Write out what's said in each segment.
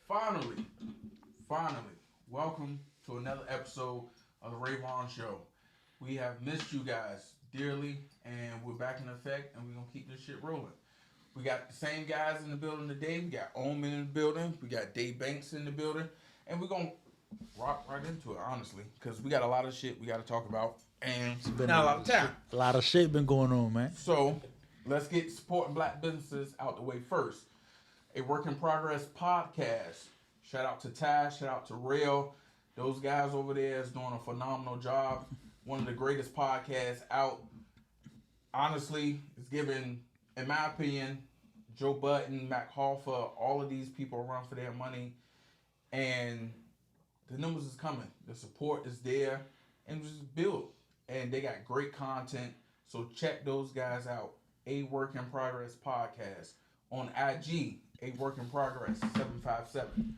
Finally, welcome to another episode of the Vaughan Show. We have missed you guys dearly, and we're back in effect, and we're gonna keep this shit rolling. We got the same guys in the building today. We got Omen in the building. We got ATP in the building, and we're gonna rock right into it, honestly, because we got a lot of shit we got to talk about, and not a lot of time. A lot of shit been going on, man. So let's get supporting black businesses out the way first. A Work in Progress podcast. Shout out to Ty, shout out to Rail. Those guys over there is doing a phenomenal job. One of the greatest podcasts out. Honestly, it's given, in my opinion, Joe Budden, Mac Hoffa, all of these people run for their money. And the numbers is coming. The support is there. And just build. And they got great content. So check those guys out. A Work in Progress podcast. On IG, A Work in Progress 757.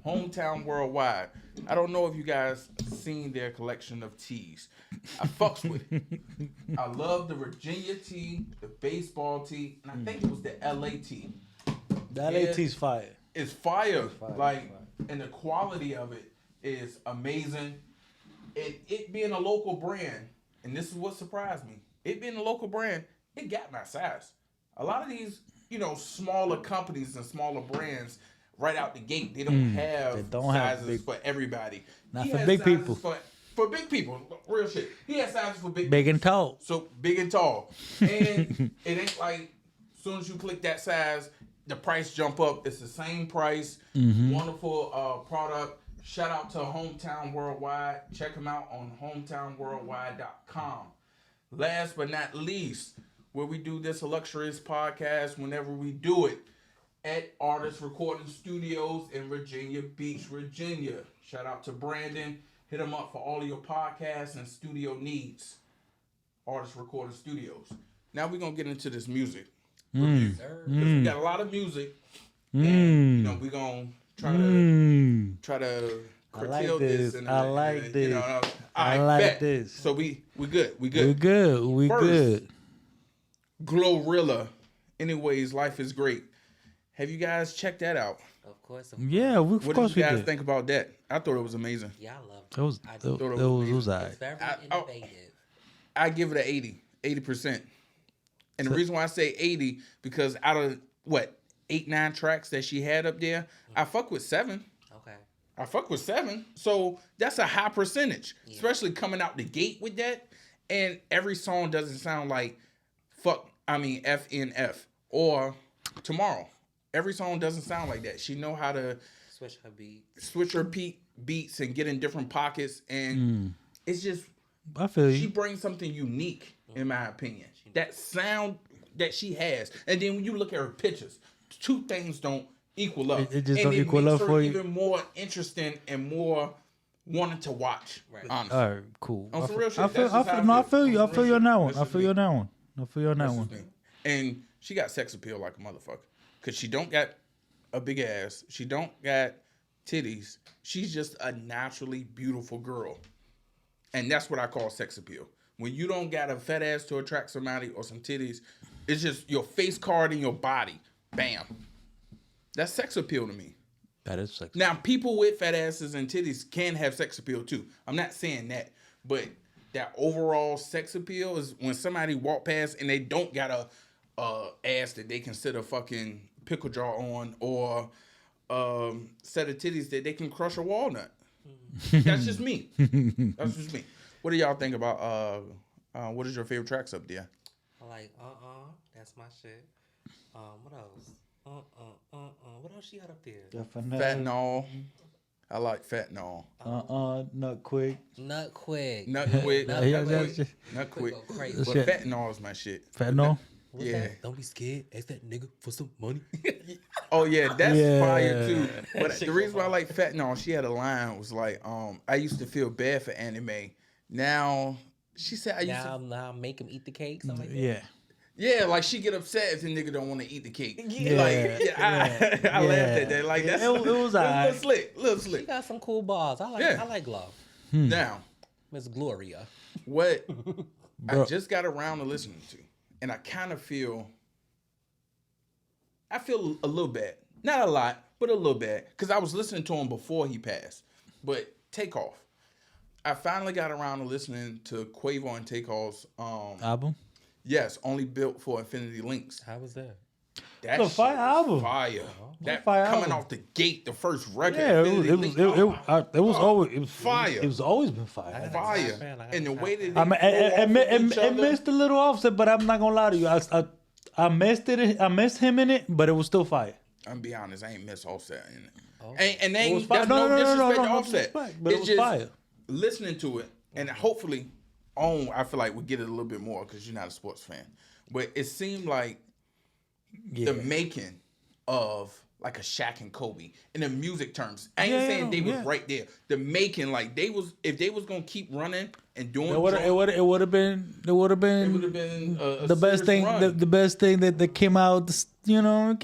Hometown Worldwide. I don't know if you guys seen their collection of tees. I fucks with it. I love the Virginia tee, the baseball tee, and I think it was the LA tee. The LA tee's fire. It's fire. And the quality of it is amazing. It being a local brand, and this is what surprised me. It being a local brand, it got my size. A lot of these, smaller companies and smaller brands, right out the gate, they don't have sizes for everybody. Not for big people. For big people, real shit. He has sizes for big and tall. So big and tall. And it ain't like as soon as you click that size, the price jump up. It's the same price. Wonderful product. Shout out to Hometown Worldwide. Check them out on hometownworldwide.com. Last but not least, where we do this luxurious podcast whenever we do it at Artist Recording Studios in Virginia Beach, Virginia. Shout out to Brandon. Hit him up for all of your podcasts and studio needs. Artist Recording Studios. Now we're going to get into this music review. Because we got a lot of music. And, we're going to try to curtail this. I like this. So we good. We good. First, Glorilla. Anyways, Life is Great. Have you guys checked that out? Of course. Yeah, what did you guys think about that? I thought it was amazing. Yeah, I loved it. It was It's very innovative. I give it an 80%. And the reason why I say 80, because out of, 8-9 tracks that she had up there, I fuck with 7. Okay. I fuck with 7. So that's a high percentage, especially coming out the gate with that. And every song doesn't sound like FNF or Tomorrow. Every song doesn't sound like that. She know how to switch her beats and get in different pockets. And it's just, I feel you. She brings something unique, in my opinion. That sound that she has. And then when you look at her pictures, two things don't equal up. It just don't equal up for you. Even more interesting and more wanting to watch. Right. Honestly. All right, cool. On some real shit. I feel you. I feel you on that one. And she got sex appeal like a motherfucker. Because she don't got a big ass. She don't got titties. She's just a naturally beautiful girl. And that's what I call sex appeal. When you don't got a fat ass to attract somebody or some titties, it's just your face card and your body. Bam. That's sex appeal to me. That is sex. Now, people with fat asses and titties can have sex appeal too. I'm not saying that. But that overall sex appeal is when somebody walk past and they don't got a ass that they can sit a fucking pickle jar on or set of titties that they can crush a walnut. That's just me. What do y'all think about what is your favorite tracks up there? I like that's my shit. What else? What else she got up there? Fentanyl. I like fentanyl. Nut quick. Nut quick. But fentanyl is my shit. Fentanyl? Yeah. That? Don't be scared. Ask that nigga for some money. Oh yeah, that's fire too. But the reason why I like fentanyl, she had a line was like, I used to feel bad for anime. Now she said I used to now make him eat the cake. Something like that. Yeah. Yeah, like she get upset if the nigga don't want to eat the cake. Yeah, I laughed at that. Like that's it was a little slick. She got some cool balls. I like Love. Now, Miss Gloria. What I just got around to listening to, and I kind of feel a little bad. Not a lot, but a little bad because I was listening to him before he passed. But Takeoff, I finally got around to listening to Quavo and Takeoff's Album. Yes, Only Built for Infinity Links. How was that? That It's a fire shit was album. Fire. That fire coming album. off the gate, the first record. Yeah, Infinity Links. it was always fire. It was always been fire. Fire. And the way that I mean, each it other, missed a little offset, but I'm not gonna lie to you. I missed it. I missed him in it, but it was still fire. I'm be honest, I ain't miss Offset in it. Oh. And they It was ain't, fire. that's no disrespect to no Offset. disrespect, but it It's was just fire. listening to it, and hopefully, I feel like we get it a little bit more because you're not a sports fan. But it seemed like the making of like a Shaq and Kobe in the music terms. I ain't saying they was right there. The making, like they was, if they was gonna keep running and doing, it would have been the best thing. The best thing that came out. You know,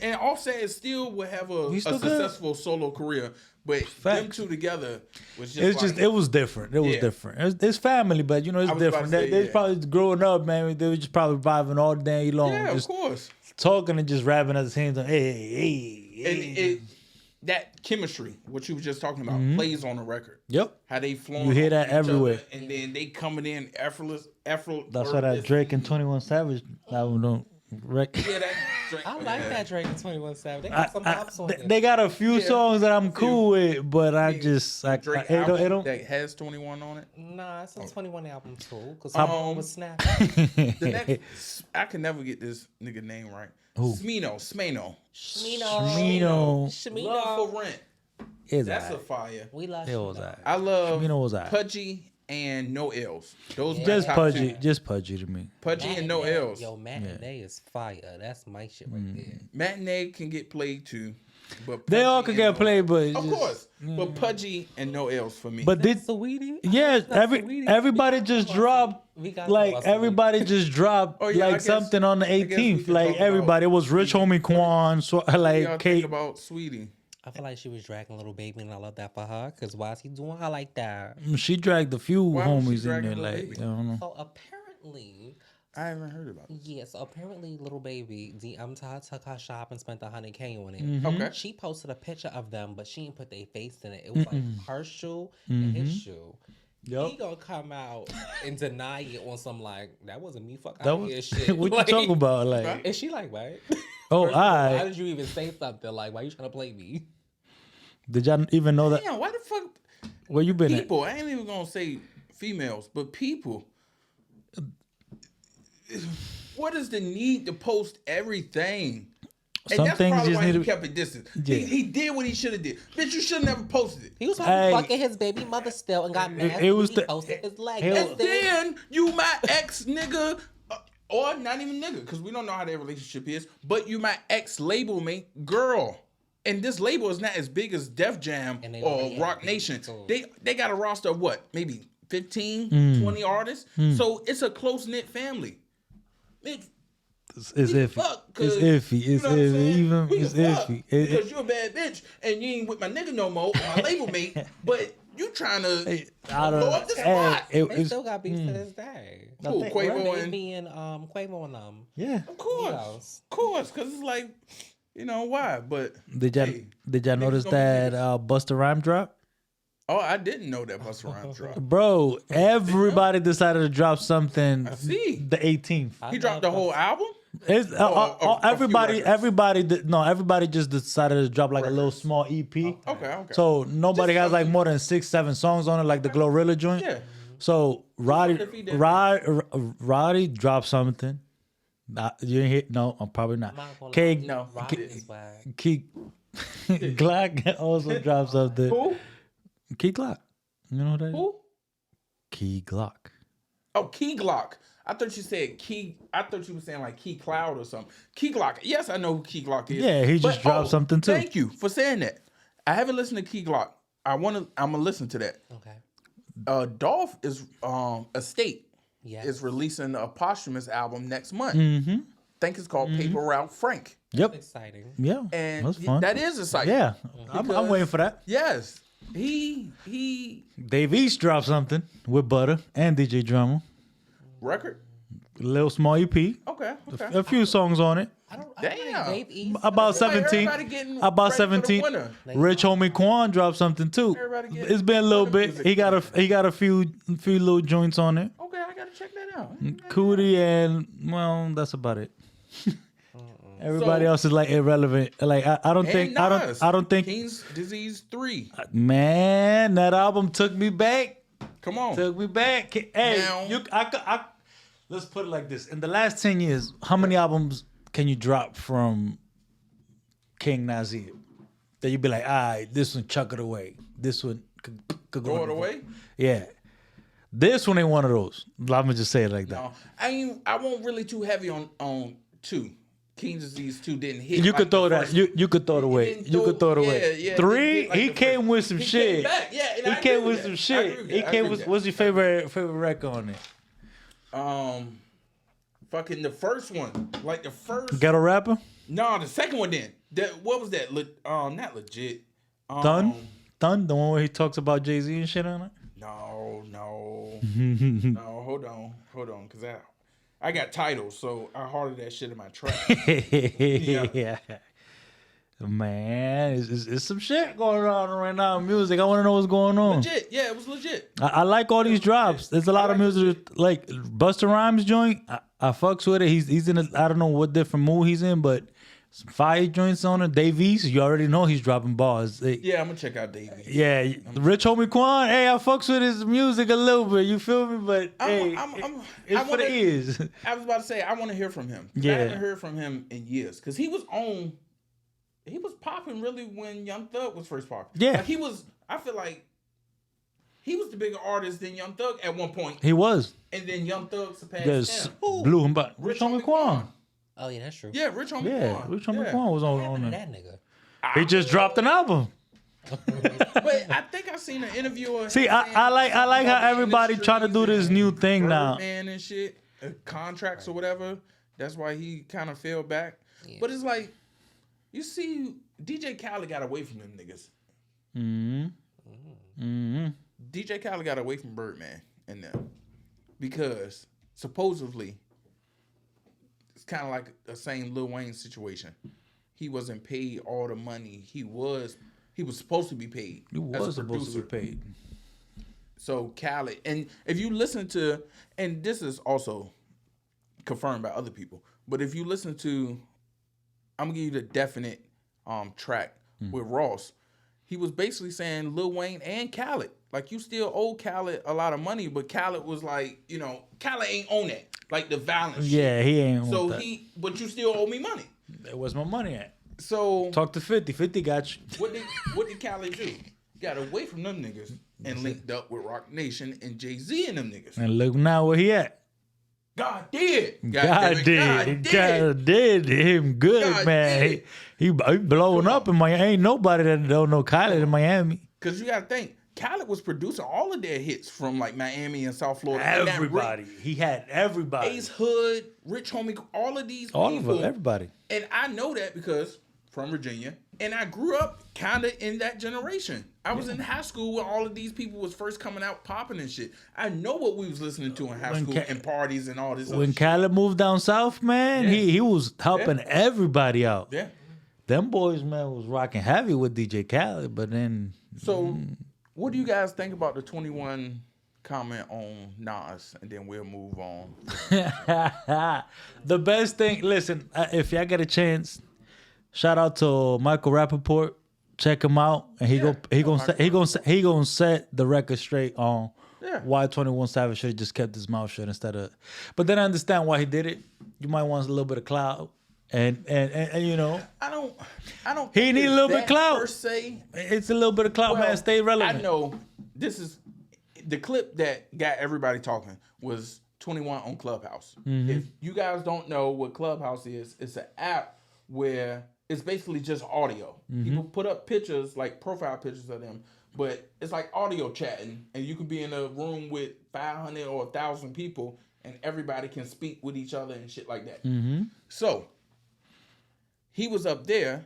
and Offset still would have a still successful solo career, but them two together was just. It's just it was different. It was different. It's family, but you know it's different. They probably probably growing up, man. They were just probably vibing all day long. Yeah, just of course. Talking and just rapping at the same time. Hey. And that chemistry, what you were just talking about, plays on the record. Yep. How they flowing. You hear that each everywhere. other, and then they coming in effortless. That's why that Drake and 21 Savage album don't wreck. Yeah, that Drake. I like that Drake and 21 Savage. They got some pops on it. They got a few songs that I'm cool with, but I Drake it don't. that has 21 on it. Nah, it's a 21 album too. Because was Snap. The next, I can never get this nigga name right. Who? Smino. Shmino. Love for Rent. It's That's a alright. fire. We love It was Shmino. alright. I love Smino was alright. Pudgy and No L's. Those Just my top pudgy, two. just pudgy to me. Pudgy and No L's. Yo, Matinee is fire. That's my shit right there. Matinee can get played too. But They all Pudgy could and get played, but Of course. But Pudgy and No L's for me. But did Sweetie? yeah, That's Sweetie. everybody just dropped. We got Like about everybody just dropped Oh, yeah, I like guess- something on the I guess we 18th. can Like talk about everybody, it was Rich Homie Quan, so What like y'all think Kate. about Sweetie? I feel like she was dragging Little Baby, and I love that for her. Because why is he doing her like that? She dragged a few Why was she homies in dragging there. Lil Like Baby? I don't know. So apparently, I haven't heard about it. yeah, so apparently Little Baby, took her shop and spent $100K on it. Mm-hmm. Okay. She posted a picture of them, but she didn't put their face in it. It was like her shoe and his shoe. Yup. He gonna come out and deny it on some like, that wasn't me, fuck That out was here shit. what Like, you talking about? Like And she like, what? oh, First of all, why I did you even say something? Like, why you trying to play me? did y'all even know that? Damn, why the fuck Where you been at? people? I ain't even gonna say females, but people. What is the need to post everything? And Some that's things probably just why need he to. kept it distant. Yeah. He did what he should have did. Bitch, you should have never posted it. He was probably Hey. fucking his baby mother still and got mad. it was he the- posted his leg. it That's And it. then you my ex nigga, or not even nigga, because we don't know how their relationship is, but you my ex label mate girl. And this label is not as big as Def Jam And they or already Rock have Nation. people, They got a roster of what? Maybe 15, 20 artists. So it's a close-knit family. Bitch, It's we iffy. fuck, It's 'cause, iffy. you It's know what I'm iffy. saying? Even We it's can fuck, iffy. because you're a bad bitch and you ain't with my nigga no more, or my label mate, but you trying to I don't blow know. up the spot. They It's, still got beef to this day. Who, think- Quavo They and... being Quavo and yeah. Of course. Yes. Of course, because it's like, you know, why? But Did y'all hey, did y'all notice gonna be that niggas. Busta Rhyme drop? oh, I didn't know that Busta Rhymes dropped. Bro, everybody decided to drop something. I see. The 18th. He dropped the whole album? It's, a few everybody, records. everybody just decided to drop like a little small EP. Okay. So nobody Just has like something. more than 6-7 songs on it, like the Glorilla joint. Yeah. So Roddy, if he did. Roddy dropped something. You didn't hear? No, I'm probably not. I'm not gonna K, lie. No. Roddy is whack. Key, Glock also dropped something. Who? Key Glock. You know what that is? Who? Key Glock. Oh, Key Glock. I thought you said Key. I thought you were saying like Key Cloud or something. Key Glock. Yes, I know who Key Glock is. Yeah, he just dropped something too. Thank you for saying that. I haven't listened to Key Glock. I'm gonna listen to that. Okay. Dolph is Estate Yeah. is releasing a posthumous album next month. Mm-hmm. I think it's called Paper Route Frank. Yep. Exciting. Yeah. And That's fun. that is exciting. Yeah. I'm Because- waiting for that. Yes. He Dave East dropped something with Butter and DJ Drummer. record. Little small EP. Okay. A few songs on it. I don't Damn. like Vape East. About 17. About 17. Rich Homie Quan dropped something too. It's been a little bit. He got a few little joints on it. Okay, I gotta check that out. Cootie and well, that's about it. Everybody else is like irrelevant. Like I don't think King's Disease 3. Man, that album took me back. Come on. Took me back. Hey, let's put it like this. In the last 10 years, how many albums can you drop from King Nasir? That you'd be like, all right, this one, chuck it away. This one, could go Throw it away? Yeah. This one ain't one of those. Let me just say it like that. No, I won't really too heavy on 2. King's Disease 2 didn't hit. You could throw that. You could throw it away. You could throw it away. Yeah, 3, he came with some shit. He came with some shit. He came with. What's your favorite record on it? Fucking the first one, like the first. Ghetto Rapper. No, the second one then. What was that? Not legit. Thun, the one where he talks about Jay-Z and shit on it. No. Hold on, cause I got titles, so I hearted that shit in my track. Yeah. Man, it's some shit going on right now in music. I want to know what's going on. Legit, yeah, it was legit. I like all these drops. There's a lot of music, like Busta Rhymes joint. I fucks with it. He's in I don't know what different mood he's in, but some fire joints on it. Dave East, you already know he's dropping bars. Yeah, I'm gonna check out Dave East. Yeah, Rich Homie Quan. Hey, I fucks with his music a little bit. You feel me? But it's for the ears. I was about to say I want to hear from him. Yeah, I haven't heard from him in years because he was popping really when Young Thug was first popping. Yeah, like I feel like he was the bigger artist than Young Thug at one point. He was, and then Young Thug surpassed him. Blew him by Rich Homie Quan. Oh yeah, that's true. Yeah, Rich Homie Quan. Rich Homie Quan was on that nigga. He just dropped an album. But I think I seen an interview. See, I like how everybody trying to do this new thing now. Man and shit, contracts or whatever. That's why he kind of fell back. Yeah. But it's like, you see, DJ Khaled got away from them niggas. DJ Khaled got away from Birdman and them because supposedly it's kind of like the same Lil Wayne situation. He wasn't paid all the money he was supposed to be paid. He was supposed to be paid. So Khaled, and if you listen to, and this is also confirmed by other people, but if you listen to, I'm gonna give you the definite track with Ross. He was basically saying Lil Wayne and Khaled, like, you still owe Khaled a lot of money, but Khaled was like, Khaled ain't own that, like the violence. Yeah, shit. He ain't. So but you still owe me money. Where's my money at? So talk to 50. 50 got you. What did Khaled do? Got away from them niggas and linked up with Rock Nation and Jay-Z and them niggas. And look now where he at. God did. God did him good, God man. He blowing up in Miami. Ain't nobody that don't know Khaled in Miami. Cause you gotta think, Khaled was producing all of their hits from like Miami and South Florida. Everybody. He had everybody. Ace Hood, Rich Homie, all of these all people. Of them, everybody. And I know that because from Virginia. And I grew up kind of in that generation. I was in high school when all of these people was first coming out popping and shit. I know what we was listening to in high school and parties and all this other shit. When Khaled moved down south, man, he was helping everybody out. Yeah. Them boys, man, was rocking heavy with DJ Khaled, but then... So, what do you guys think about the 21 comment on Nas? And then we'll move on. The best thing... Listen, if y'all get a chance... Shout out to Michael Rappaport. Check him out, and he gonna set the record straight on why 21 Savage should have just kept his mouth shut instead of. But then I understand why he did it. You might want a little bit of clout, and you know. I don't. He need a little bit of clout. Per se, it's a little bit of clout, man. Stay relevant. I know this is the clip that got everybody talking was 21 on Clubhouse. Mm-hmm. If you guys don't know what Clubhouse is, it's an app where it's basically just audio. Mm-hmm. People put up pictures, like profile pictures of them, but it's like audio chatting, and you could be in a room with 500 or 1,000 people, and everybody can speak with each other and shit like that. Mm-hmm. So he was up there,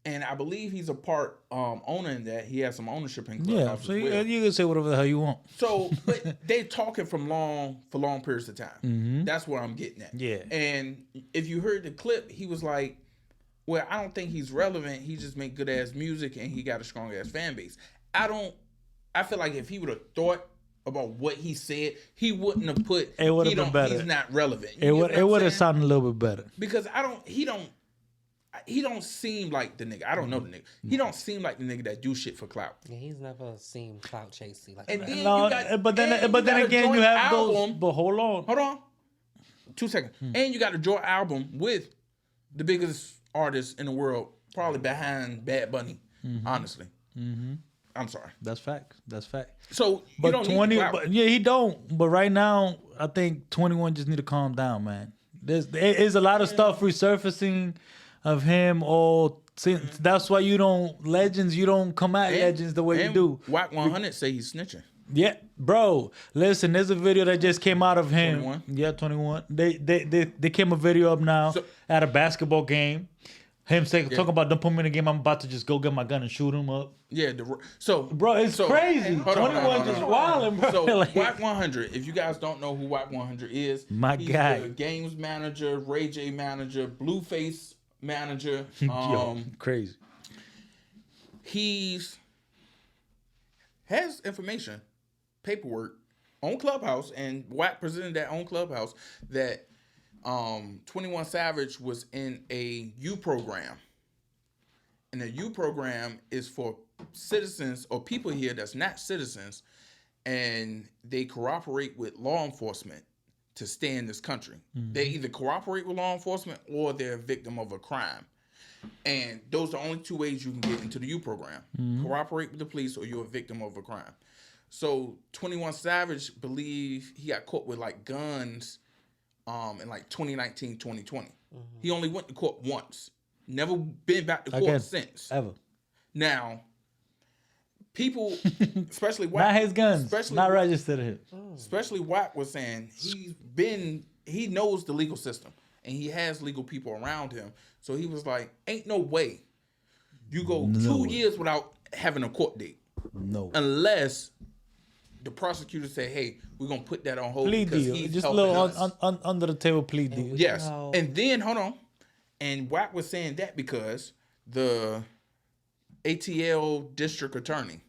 And I believe he's a part owner in that. He has some ownership in Yeah, Clubhouse so as well. you can say whatever the hell you want. So, but they talking for long periods of time. Mm-hmm. That's what I'm getting at. Yeah. And if you heard the clip, he was like, "Well, I don't think he's relevant. He just make good ass music, and he got a strong ass fan base." I feel like if he would have thought about what he said, he wouldn't have put. It would have been better. He's not relevant. It would have sounded a little bit better. Because he don't seem like the nigga. I don't know the nigga. He don't seem like the nigga that do shit for clout. Yeah, he's never seemed clout chasing like And that. then No, but then again, you have those. But hold on. Hold on. 2 seconds. And you got a joint album with the biggest artist in the world, probably behind Bad Bunny. Honestly, I'm sorry. That's fact. So, But you don't 20, need clout. but yeah, he don't. But right now, I think 21 just need to calm down, man. There's a lot of stuff resurfacing of him. That's why you don't come at legends the way you do. Wack 100 say he's snitching. Yeah, bro. Listen, there's a video that just came out of him. 21? Yeah, 21. They came a video up now at a basketball game. Him talking about don't put me in the game. I'm about to just go get my gun and shoot him up. Yeah, Bro, it's crazy. 21 just wilding, bro. So Like- Wack 100, if you guys don't know who Wack 100 is, he's guy. the games manager, Ray J manager, Blueface manager. Yo, crazy. He's has information, paperwork on Clubhouse, and Wack presented that on Clubhouse that 21 Savage was in a U program. And the U program is for citizens or people here that's not citizens, and they cooperate with law enforcement to stay in this country. They either cooperate with law enforcement or they're a victim of a crime. And those are the only two ways you can get into the U program. Cooperate with the police or you're a victim of a crime. So 21 Savage believe he got caught with like guns in like 2019, 2020. He only went to court once. Never been back to court since. Ever. Now, people, especially Wack, Not his guns. Not registered to him. especially Wack was saying he knows the legal system and he has legal people around him. So he was like, ain't no way you go 2 years without having a court date. No. Unless the prosecutor say, hey, we're going to put that on hold Plea because deal. he's Just a helping little us. under the table plea deal. Yes. No. And then, hold on. And Wack was saying that because the ATL district attorney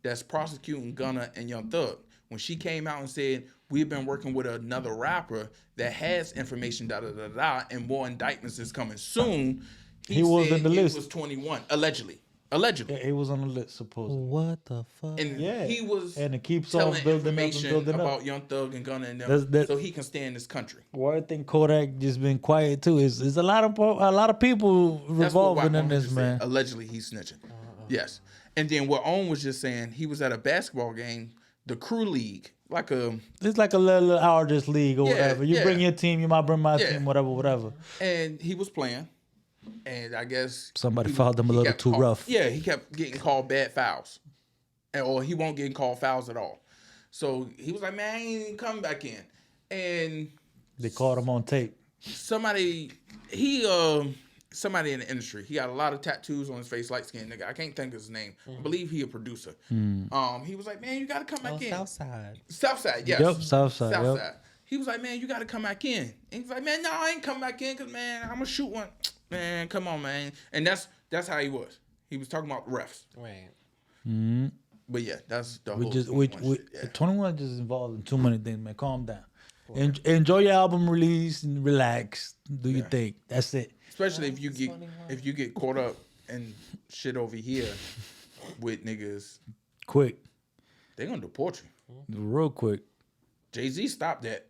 that's prosecuting Gunna and Young Thug, when she came out and said, we've been working with another rapper that has information, and more indictments is coming soon. He was said in the list. He was 21, allegedly. Allegedly. Yeah, he was on the list, supposedly. What the fuck? And Yeah. he was And it keeps on telling building up and information building up. about Young Thug and Gunna and them That's- so he can stay in this country. Why I think Kodak just been quiet too is a lot of people That's what revolving Wack in this, just man. said. Allegedly, he's snitching. Yes. And then what Owen was just saying, he was at a basketball game, the crew league, like a, It's like a little artist league or Yeah, whatever. You yeah. bring your team, you might bring my Yeah. team, whatever. and he was playing, and I guess Somebody fouled him a little kept too rough. Yeah, he kept getting called bad fouls, or he won't get called fouls at all. So he was like, "Man, I ain't coming back in." And They caught him on tape. somebody in the industry, he got a lot of tattoos on his face, light skinned nigga. I can't think of his name. I believe he a producer. He was like, "Man, you gotta come back in." Southside. Southside, yes. Yep, Southside, yep. Southside. He was like, "Man, you gotta come back in." And he was like, "Man, no, I ain't come back in because, man, I'm gonna shoot one." Man, come on, man. And that's how he was. He was talking about refs. Right. But yeah, that's the We whole just 21 shit, yeah. 21 just involved in too many things, man. Calm down. Enjoy your album release and relax. Do your thing. That's it. Especially if you get caught up in shit over here with niggas, Quick. they gonna deport you. Real quick. Jay-Z stopped that.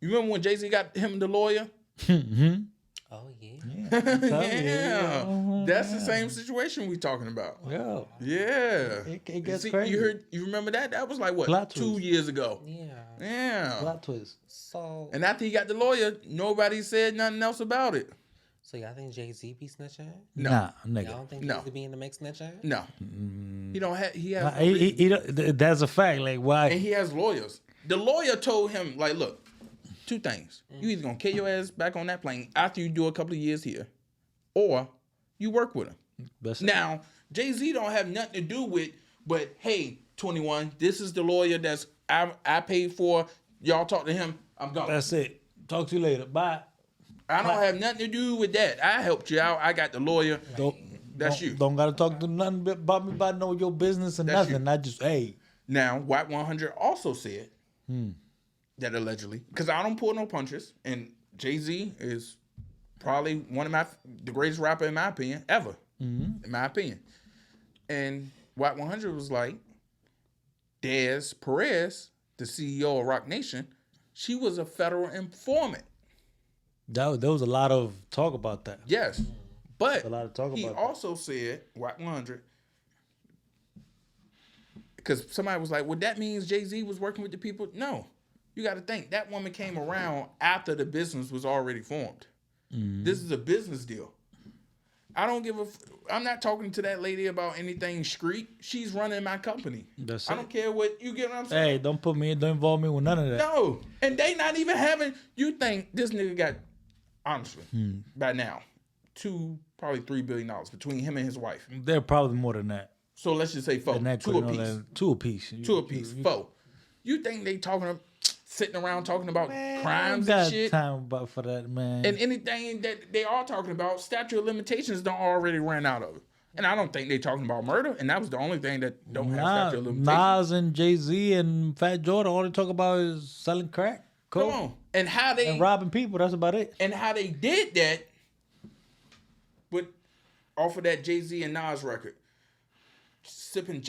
You remember when Jay-Z got him the lawyer? Oh yeah. Yeah. That's the same situation we talking about. Yeah. Yeah. It gets See, crazy. You remember that? That was like what? Plot 2 twist. years ago. Yeah. Yeah. Plot twist. So And after he got the lawyer, nobody said nothing else about it. y'all think Jay-Z be snitching? No. Nah, Y'all nigga. don't think No. Jay-Z be in the mix snitching? No. He don't have he has Nah, no reason. he don't- that's a fact. Like, why? And he has lawyers. The lawyer told him, like, look, two things. You either gonna kill your ass back on that plane after you do a couple of years here, or you work with him. That's it. Now, Jay-Z don't have nothing to do with, but hey, 21, this is the lawyer that's I paid for. Y'all talk to him. I'm gone. That's it. Talk to you later. Bye. I don't have nothing to do with that. I helped you out. I got the lawyer. That's you. Don't gotta talk to nothing about me about know your business and That's nothing. you. I just Now, White 100 also said that allegedly, because I don't pull no punches, and Jay-Z is probably the greatest rapper in my opinion ever, in my opinion. And White 100 was like, Dez Perez, the CEO of Rock Nation, she was a federal informant. there was a lot of talk about that. Yes. But a lot of talk he about that. also said, White 100, because somebody was like, well, that means Jay-Z was working with the people. No. You got to think, that woman came around after the business was already formed. This is a business deal. I'm not talking to that lady about anything street. She's running my company. I don't care what, you get what I'm saying? Hey, don't involve me with none of that. No. And they not even having, you think this nigga got, honestly, by now, probably $3 billion between him and his wife. They're probably more than that. So let's just say 4. Two apiece. Two apiece. Two apiece. 4. You think they sitting around talking about crimes and shit? Time about for that, man. And anything that they are talking about, statute of limitations don't already ran out of it. And I don't think they talking about murder. And that was the only thing that don't have statute of limitations. Nas and Jay-Z and Fat Joe, all they talk about is selling crack, coke, Come on. And robbing people. That's about it. And how they did that, but off of that Jay-Z and Nas record, sipping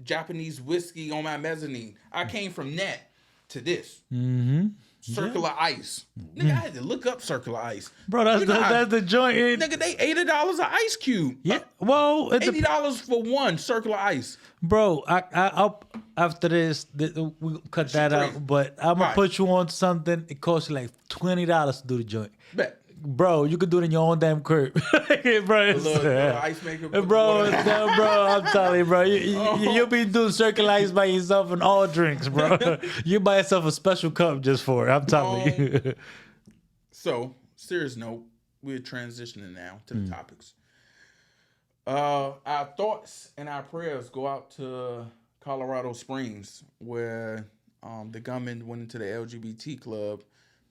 Japanese whiskey on my mezzanine. I came from that to this. Circular Ice. Nigga, I had to look up Circular Ice. Bro, that's the joint. Nigga, they $80 an ice cube. Yeah, well, $80 for one Circular Ice. Bro, I'll after this, we cut that crazy. out. But I'm gonna Right. put you on something. It costs you like $20 to do the joint. Bet. Bro, you could do it in your own damn crib. Bro, Little ice maker. bro, I'm telling you, bro. You'll be doing circular ice by yourself and all drinks, bro. You buy yourself a special cup just for it. I'm telling you. So, serious note, we're transitioning now to the topics. Our thoughts and our prayers go out to Colorado Springs, where the gunman went into the LGBT club,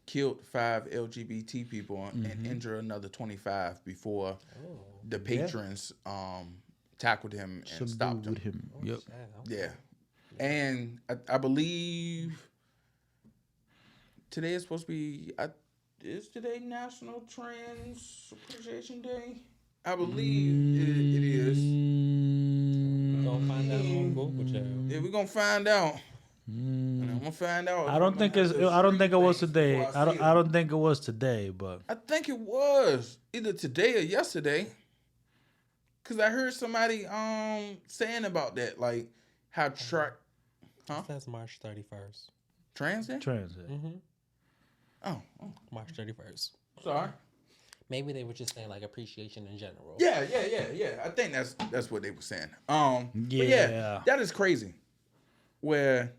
killed 5 LGBT people and injured another 25 before the patrons tackled him and stopped him. Yep. Yeah. And I believe today is supposed to be, is today National Trans Appreciation Day? I believe it is. We're going to find out on Google, child. Yeah, we're going to find out. And I'm gonna find out. I don't think it was today. I don't think it was today, but I think it was either today or yesterday. Cause I heard somebody saying about that, like how It says March 31st. Trans. Oh, March 31st. sorry. Maybe they were just saying like appreciation in general. Yeah. I think that's what they were saying. But yeah, that is crazy. Where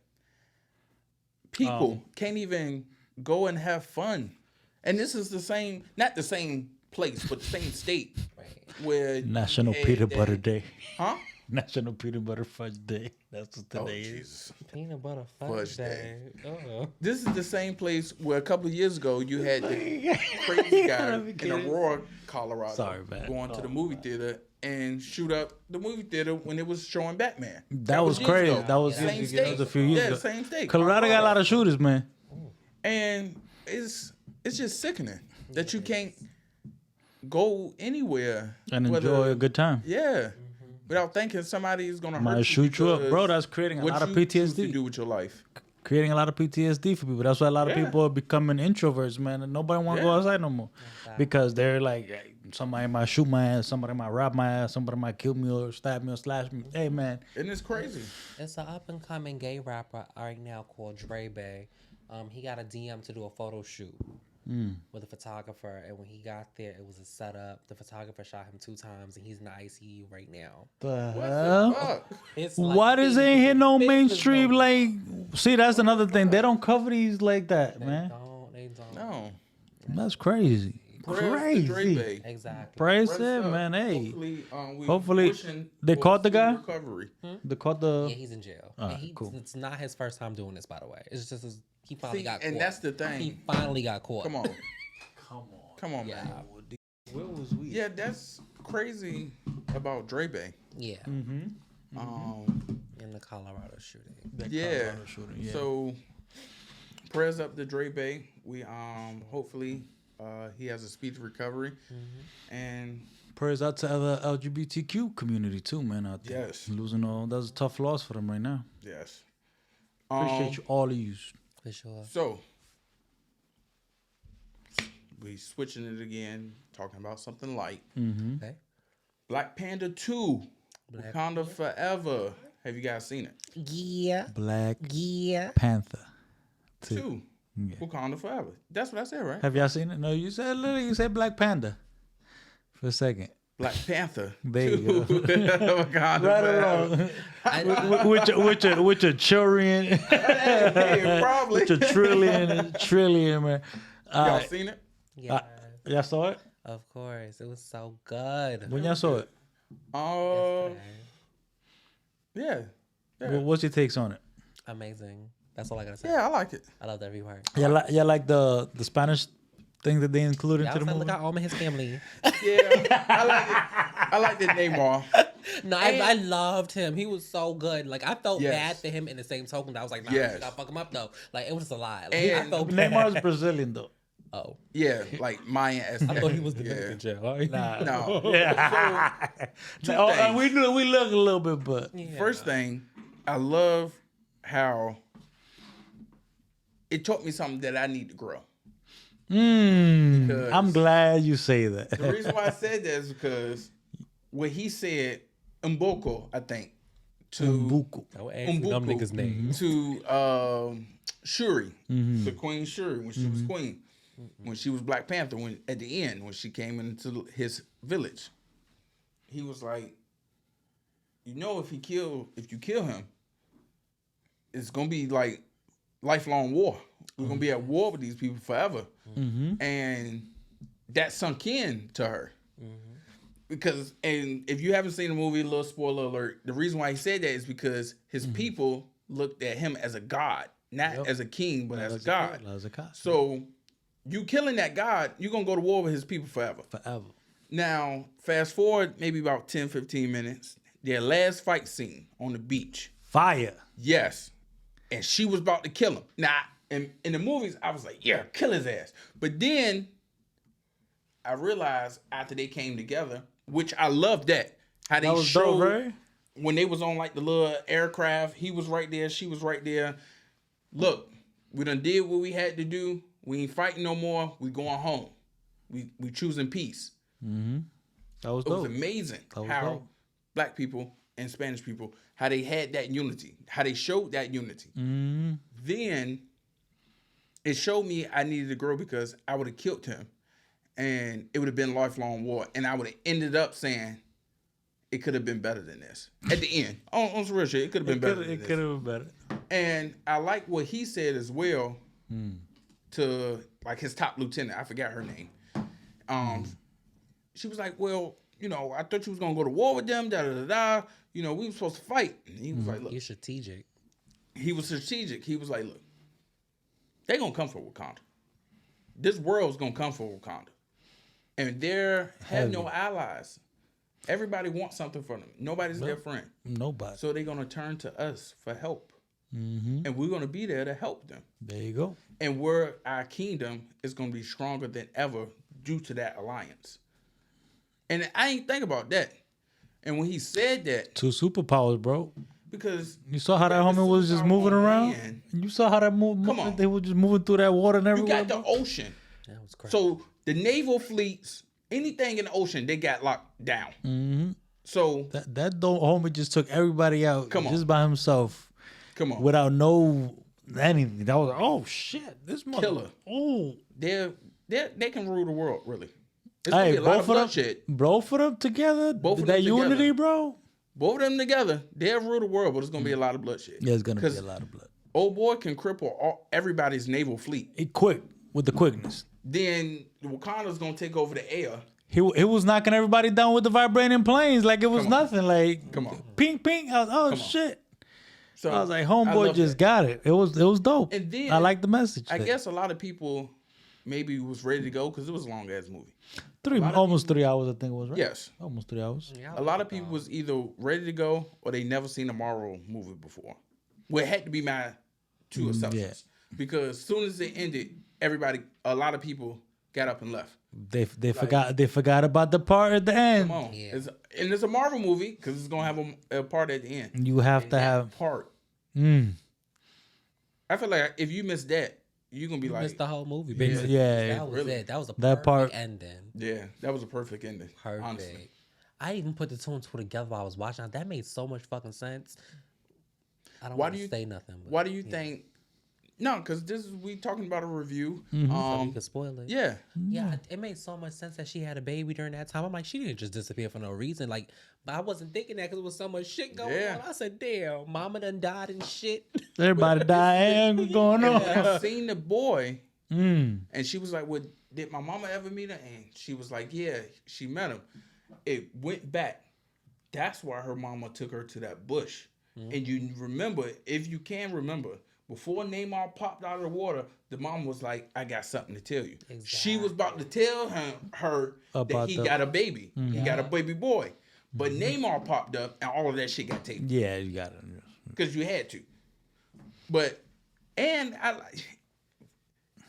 people can't even go and have fun. And this is not the same place, but the same state. Right. Where National Peanut Butter Day. Huh? National Peanut Butter Fudge Day. That's what today is. Jesus. Peanut butter fudge day. Oh. This is the same place where a couple of years ago you had the crazy guy in Aurora, Colorado, going to the movie theater and shoot up the movie theater when it was showing Batman. That was crazy. Ago. That was same state. That was a few years ago. Same state. Colorado got a lot of shooters, man. And it's just sickening that you can't go anywhere And enjoy a good time. Yeah. Without thinking somebody's gonna hurt you. Shoot you up, bro. That's creating a lot of What you choose to PTSD. do with your life. Creating a lot of PTSD for people. That's why a lot of people are becoming introverts, man. And nobody want to go outside no more because they're like, hey, somebody might shoot my ass, somebody might rob my ass, somebody might kill me or stab me or slash me. Hey, man. And it's crazy. It's an up and coming gay rapper right now called Dre Bay. He got a DM to do a photo shoot with a photographer, and when he got there, it was a setup. The photographer shot him 2 times, and he's in the ICU right now. The hell? Fuck. It's Why does it ain't hit no mainstream? Like, see, that's another thing. They don't cover these like that, man. They don't. No. That's crazy. Prayers to Dre Crazy. Bay. Exactly. Praise Rest him, up. man. Hey, Hopefully, Hopefully they caught the guy? Recovery. they caught the. Yeah, he's in jail. All And right, cool. It's not his first time doing this, by the way. It's just he finally See, got caught. and that's the He thing. finally got caught. Come on, Come come on, Yeah. man. Where was we? Yeah, that's crazy about Dre Bay. Yeah. Mm-hmm. In the Colorado shooting. Yeah. Colorado shooting, yeah. So prayers up to Dre Bay. We hopefully he has a speedy recovery. And Prayers out to other LGBTQ community too, man. Out there. Yes. Losing all. That's a tough loss for them right now. yes. Appreciate you, all of you. For sure. So we switching it again, talking about something light. Okay. Black Panther 2, Wakanda Forever. Have you guys seen it? Yeah. Black Yeah. Panther. 2, Yeah. Wakanda Forever. That's what I said, right? Have y'all seen it? No, you said Black Panda for a second. Black Panther. There you 2, Wakanda Forever. with your trillion, Hey, probably. with your trillion, man. Y'all seen it? Yeah. Y'all saw it? Of course. It was so good. When y'all saw it? Yeah. What's your takes on it? Amazing. That's all I gotta say. Yeah, I like it. I loved every part. Y'all like the Spanish thing that they included Y'all into the said, movie? look at all of his family. Yeah, I like it. I like the Neymar. No, I loved him. He was so good. Like, I felt Yes. bad for him in the same token. I was like, nah, Yes. I gotta fuck him up, though. Like, it was just a lie. Like, And I felt bad. Neymar's Brazilian though. Oh. Yeah, like Mayan as I thought he was Dominican jail. Nah. No. Yeah. Two Oh, things. we look a little bit, but Yeah. First thing, I love how it taught me something that I need to grow. Because- I'm glad you say that. The reason why I said that is because when he said Mboko, I think, to Mbuku. Don't ask me them niggas' names. to Shuri, to Queen Shuri when she was queen, when she was Black Panther, when at the end when she came into his village, he was like, you know, if you kill him, it's gonna be like lifelong war. We're gonna be at war with these people forever, and that sunk in to her. Because, and if you haven't seen the movie, a little spoiler alert, the reason why he said that is because his people looked at him as a god, not as a king, but as a god. As a god. So you killing that god, you're going to go to war with his people forever. Forever. Now, fast forward maybe about 10, 15 minutes, their last fight scene on the beach. Fire. Yes. And she was about to kill him. Now, in the movies, I was like, yeah, kill his ass. But then I realized after they came together, which I loved that, how they That was showed dope, right? when they was on like the little aircraft, he was right there, she was right there. Look, we done did what we had to do. We ain't fighting no more. We going home. We choosing peace. That was It was dope. amazing was how dope. Black people and Spanish people, how they had that unity, how they showed that unity. Then it showed me I needed to grow because I would have killed him and it would have been lifelong war. And I would have ended up saying it could have been better than this. At the end, on some real shit, it could have been better than It this. could have been better. And I like what he said as well to like his top lieutenant. I forgot her name. She was like, well, you know, I thought you was going to go to war with them, da-da-da-da. You know, we were supposed to fight. And he was like, look. You're strategic. He was strategic. He was like, look, they going to come for Wakanda. This world's going to come for Wakanda. And they have no allies. Everybody wants something from them. Nobody's their friend. Nobody. So they're going to turn to us for help. And we're going to be there to help them. There you go. And our kingdom is going to be stronger than ever due to that alliance. And I ain't think about that. And when he said that, 2 superpowers, bro. because You saw how that homie was just moving around? You saw how that Come on. they were just moving through that water and you everywhere. got the bro? ocean. That was crazy. So the naval fleets, anything in the ocean, they got locked down. So That homie just took everybody out Come on. just by himself come on. without no anything. That was like, oh shit, this mother. Killer. Oh, They can rule the world, really. It's going to hey, be a lot of both of bloodshed. them, both of them together. Both of that them together. unity, bro. Both of them together, they'll rule the world, but it's going to be a lot of bloodshed. Yeah, it's gonna be 'Cause a lot of blood. Old boy can cripple everybody's naval fleet. He quick with the quickness. then Wakanda's gonna take over the air. He was knocking everybody down with the vibrating planes like it was nothing. Like, come on, ping ping. I was, oh shit. So I was like, homeboy just got it. It was dope. And then I like the message. I guess a lot of people maybe was ready to go because it was a long ass movie. Almost 3 hours, I think it was, right? Yes, almost 3 hours. Yeah, a lot of people was either ready to go or they never seen a Marvel movie before. Well, it had to be my two assumptions because as soon as it ended, a lot of people got up and left. They forgot about the part at the end. Come on, Yeah. It's a Marvel movie because it's gonna have a part at the end. You have to have part. I feel like if you miss that, you're gonna be like, missed the whole movie. Yeah, that was really. it. That was a That perfect part- ending. yeah, that was a perfect ending. Perfect. Honestly. I even put the two and two together while I was watching. That made so much fucking sense. I don't Why want do to you- say nothing. But, Why do you think? No, because we talking about a review. so you can spoil it? Yeah, Yeah, it made so much sense that she had a baby during that time. I'm like, she didn't just disappear for no reason. Like, but I wasn't thinking that because there was so much shit going on. I said, damn, mama done died and shit. everybody dying. What's going and on? I seen the boy, and she was like, "Well, did my mama ever meet her?" And she was like, "Yeah, she met him." It went back. That's why her mama took her to that bush. And you remember, if you can remember, before Neymar popped out of the water, the mom was like, "I got something to tell you." Exactly. She was about to tell her that About he the- got a baby. He got a baby boy. But Neymar popped up, and all of that shit got taken Yeah, you got it. because you had to. But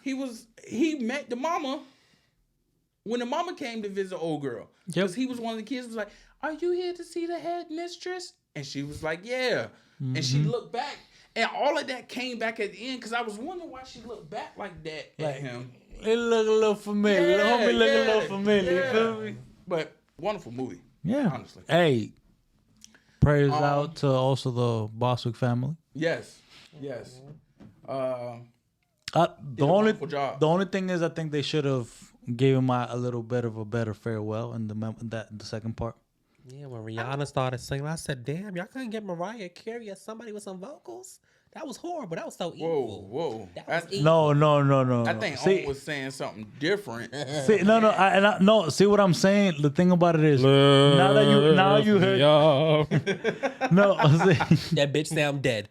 he met the mama when the mama came to visit old girl. Because he was one of the kids. Was like, "Are you here to see the head mistress?" And she was like, "Yeah." And she looked back, and all of that came back at the end. Because I was wondering why she looked back like that at him. It look a little familiar. Yeah, Homie look a yeah, little familiar. yeah. You feel me? But wonderful movie. Yeah. Honestly. Hey, prayers out to also the Boswick family. Yes. The a only wonderful job. the only thing is, I think they should have gave him a little bit of a better farewell in the second part. Yeah, when Rihanna started singing, I said, damn, y'all couldn't get Mariah Carey or somebody with some vocals? That was horrible. That was so evil. Whoa. That was evil. No. I think See, Owen was saying something different. no. See what I'm saying? The thing about it is, now you heard. No, see, That bitch say I'm dead.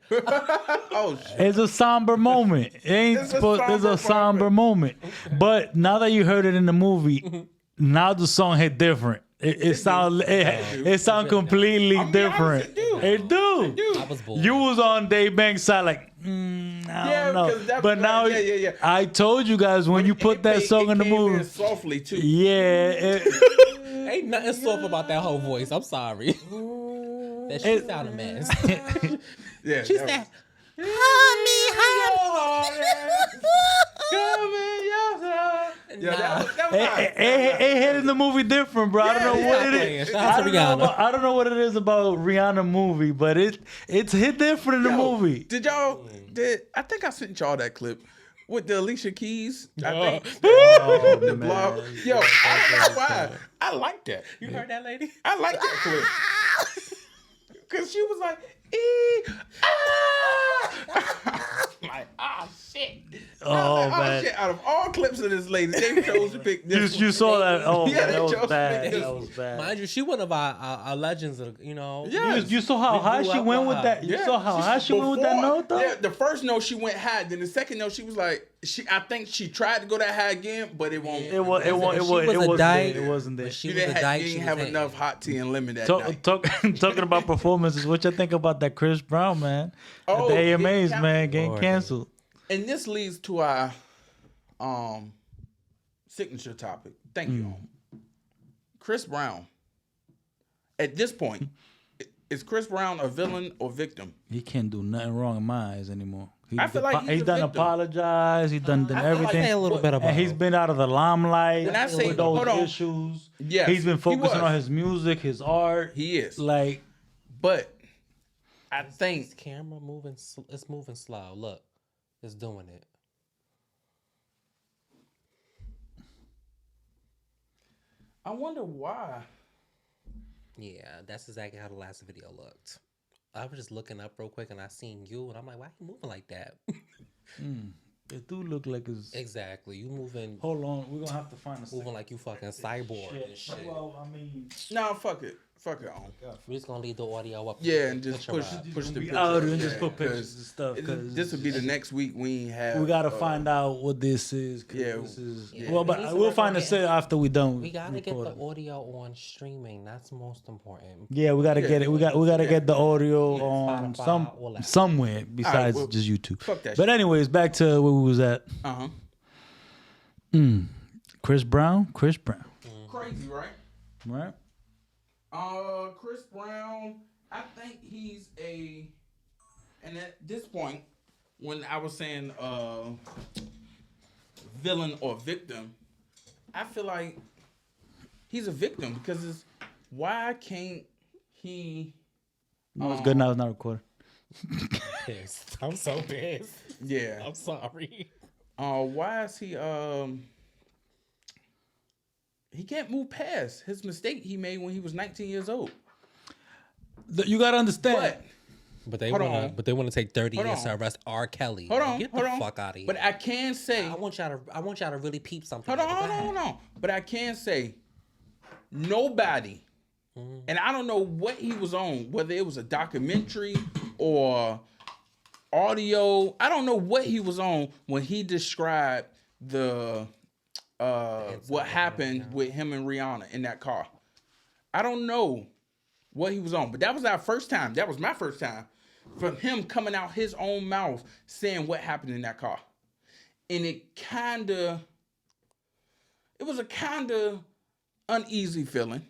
Oh shit. it's a somber moment. It ain't It's a supposed. It's a somber somber moment. But now that you heard it in the movie, now the song hit different. It sound completely I mean, different. honestly, It do. I was bored. You was on ATP side like, I Yeah, don't know. because that But was now, like, yeah. I told you guys when you put that song in the came movie. softly too. Yeah, Ain't nothing soft about that whole voice. I'm sorry. That shit sounded mess. Yeah, She that said, was- Yeah, that was it hit in the movie different, bro. I don't know what it is. Shout out to Rihanna. I don't know what it is about Rihanna movie, but it's hit different in the movie. Did y'all? I think I sent y'all that clip with the Alicia Keys. I think the blog. Yo, I don't know why. I like that. You heard that lady? I like that clip. Cause she was like, like, shit. Oh, man. Shit. Out of all clips of this lady, they chose to pick this. You saw that? Oh, Yeah, man, they that was chose bad. me. That was bad. Mind you, she one of our legends, you know. Yeah. You saw how high she went with that. You saw how high she went with that note, though. Yeah, the first note she went high. Then the second note she was like, I think she tried to go that high again, but it won't. It wasn't dyke. there. It wasn't there. She You was a didn't, dyke. you She didn't was have enough hot tea and lemon that night. Talking about performances, what you think about that Chris Brown, man? Oh, the AMAs, getting man, getting Lord. canceled. And this leads to our signature topic. Thank you. Chris Brown. At this point, is Chris Brown a villain or victim? He can't do nothing wrong in my eyes anymore. I feel like he's a done victim. apologized. He's done everything. Say a little bit about And he's been out of the limelight When I say- with those hold on. issues. Yes, He's been he focusing was. on his music, his art. He is. Like, But I think This camera moving. It's moving slow. Look, it's doing it. I wonder why. Yeah, that's exactly how the last video looked. I was just looking up real quick and I seen you and I'm like, why you moving like that? It do look like it's... Exactly. You moving. Hold on, we're gonna have to find a moving like you fucking cyborg and shit. Well, I mean, No, fuck it. Fuck it on. We're just gonna leave the audio up. Yeah, and just push the picture. and just put pictures and stuff. This would be the next week. We ain't have. We gotta find out what this is. Yeah, this is. Yeah. Well, but we'll find the set after we done. We gotta get the recording. audio on streaming. That's most important. Yeah, we gotta get it. We gotta get the audio on Spotify, all that. somewhere besides well, just YouTube. fuck that But shit. anyways, back to where we was at. Chris Brown. Crazy, right? Right. Chris Brown, I think he's and at this point, when I was saying villain or victim, I feel like he's a victim because it's why can't he? No, it's good now. It's not recorded. Pissed. I'm so pissed. Yeah. I'm sorry. Why is he can't move past his mistake he made when he was 19 years old. You gotta understand. But they want to take 30 years to arrest R. Kelly. Get the fuck out of here. But I can say I want y'all to really peep something. Hold on. But I can say nobody, and I don't know what he was on, whether it was a documentary or audio. I don't know what he was on when he described the what happened with him and Rihanna in that car. I don't know what he was on, but that was our first time. That was my first time from him coming out his own mouth saying what happened in that car. And it was a kind of uneasy feeling,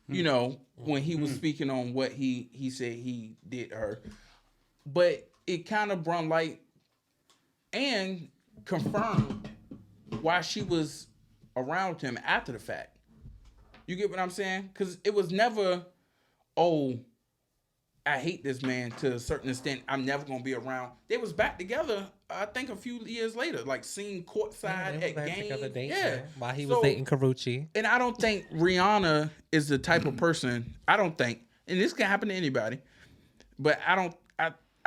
you know, when he was speaking on what he said he did to her. But it kind of brought light and confirmed why she was around him after the fact. You get what I'm saying? Because it was never, oh, I hate this man to a certain extent. I'm never going to be around. They was back together, I think, a few years later, like seen courtside at games. While he was dating Karuchi. And I don't think Rihanna is the type of person, I don't think, and this can happen to anybody, but I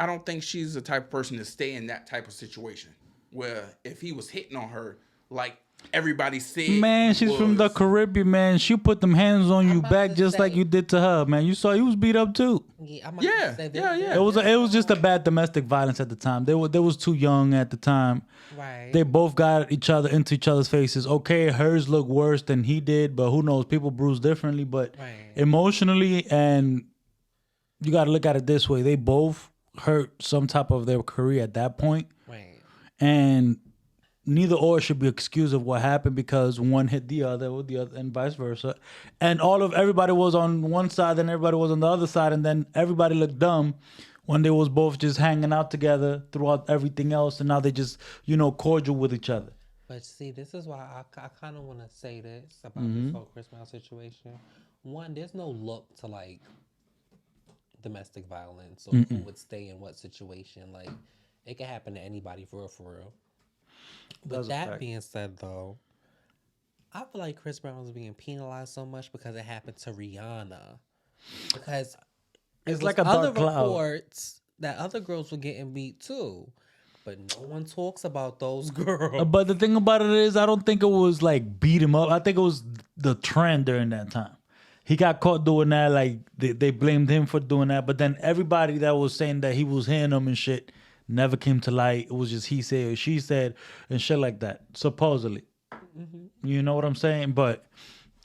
don't think she's the type of person to stay in that type of situation where if he was hitting on her, like everybody said. Man, she's from the Caribbean, man. She put them hands on you back just like you did to her, man. You saw he was beat up too. Yeah. It was just a bad domestic violence at the time. They was too young at the time. Right. They both got into each other's faces. Okay, hers looked worse than he did, but who knows? People bruise differently. But emotionally, and you got to look at it this way: they both hurt some type of their career at that point. Right. And neither or should be excused of what happened because one hit the other or the other and vice versa. And everybody was on one side and everybody was on the other side, and then everybody looked dumb when they was both just hanging out together throughout everything else, and now they just, cordial with each other. But see, this is why I kind of want to say this about this whole Chris Brown situation. One, there's no look to like domestic violence or who would stay in what situation. Like, it can happen to anybody for real. But that being said, though, I feel like Chris Brown was being penalized so much because it happened to Rihanna. Because it's like a dark cloud. Reports that other girls were getting beat too, but no one talks about those girls. But the thing about it is, I don't think it was like beat him up. I think it was the trend during that time. He got caught doing that. Like they blamed him for doing that, but then everybody that was saying that he was hitting them and shit never came to light. It was just he said or she said and shit like that, supposedly. You know what I'm saying? But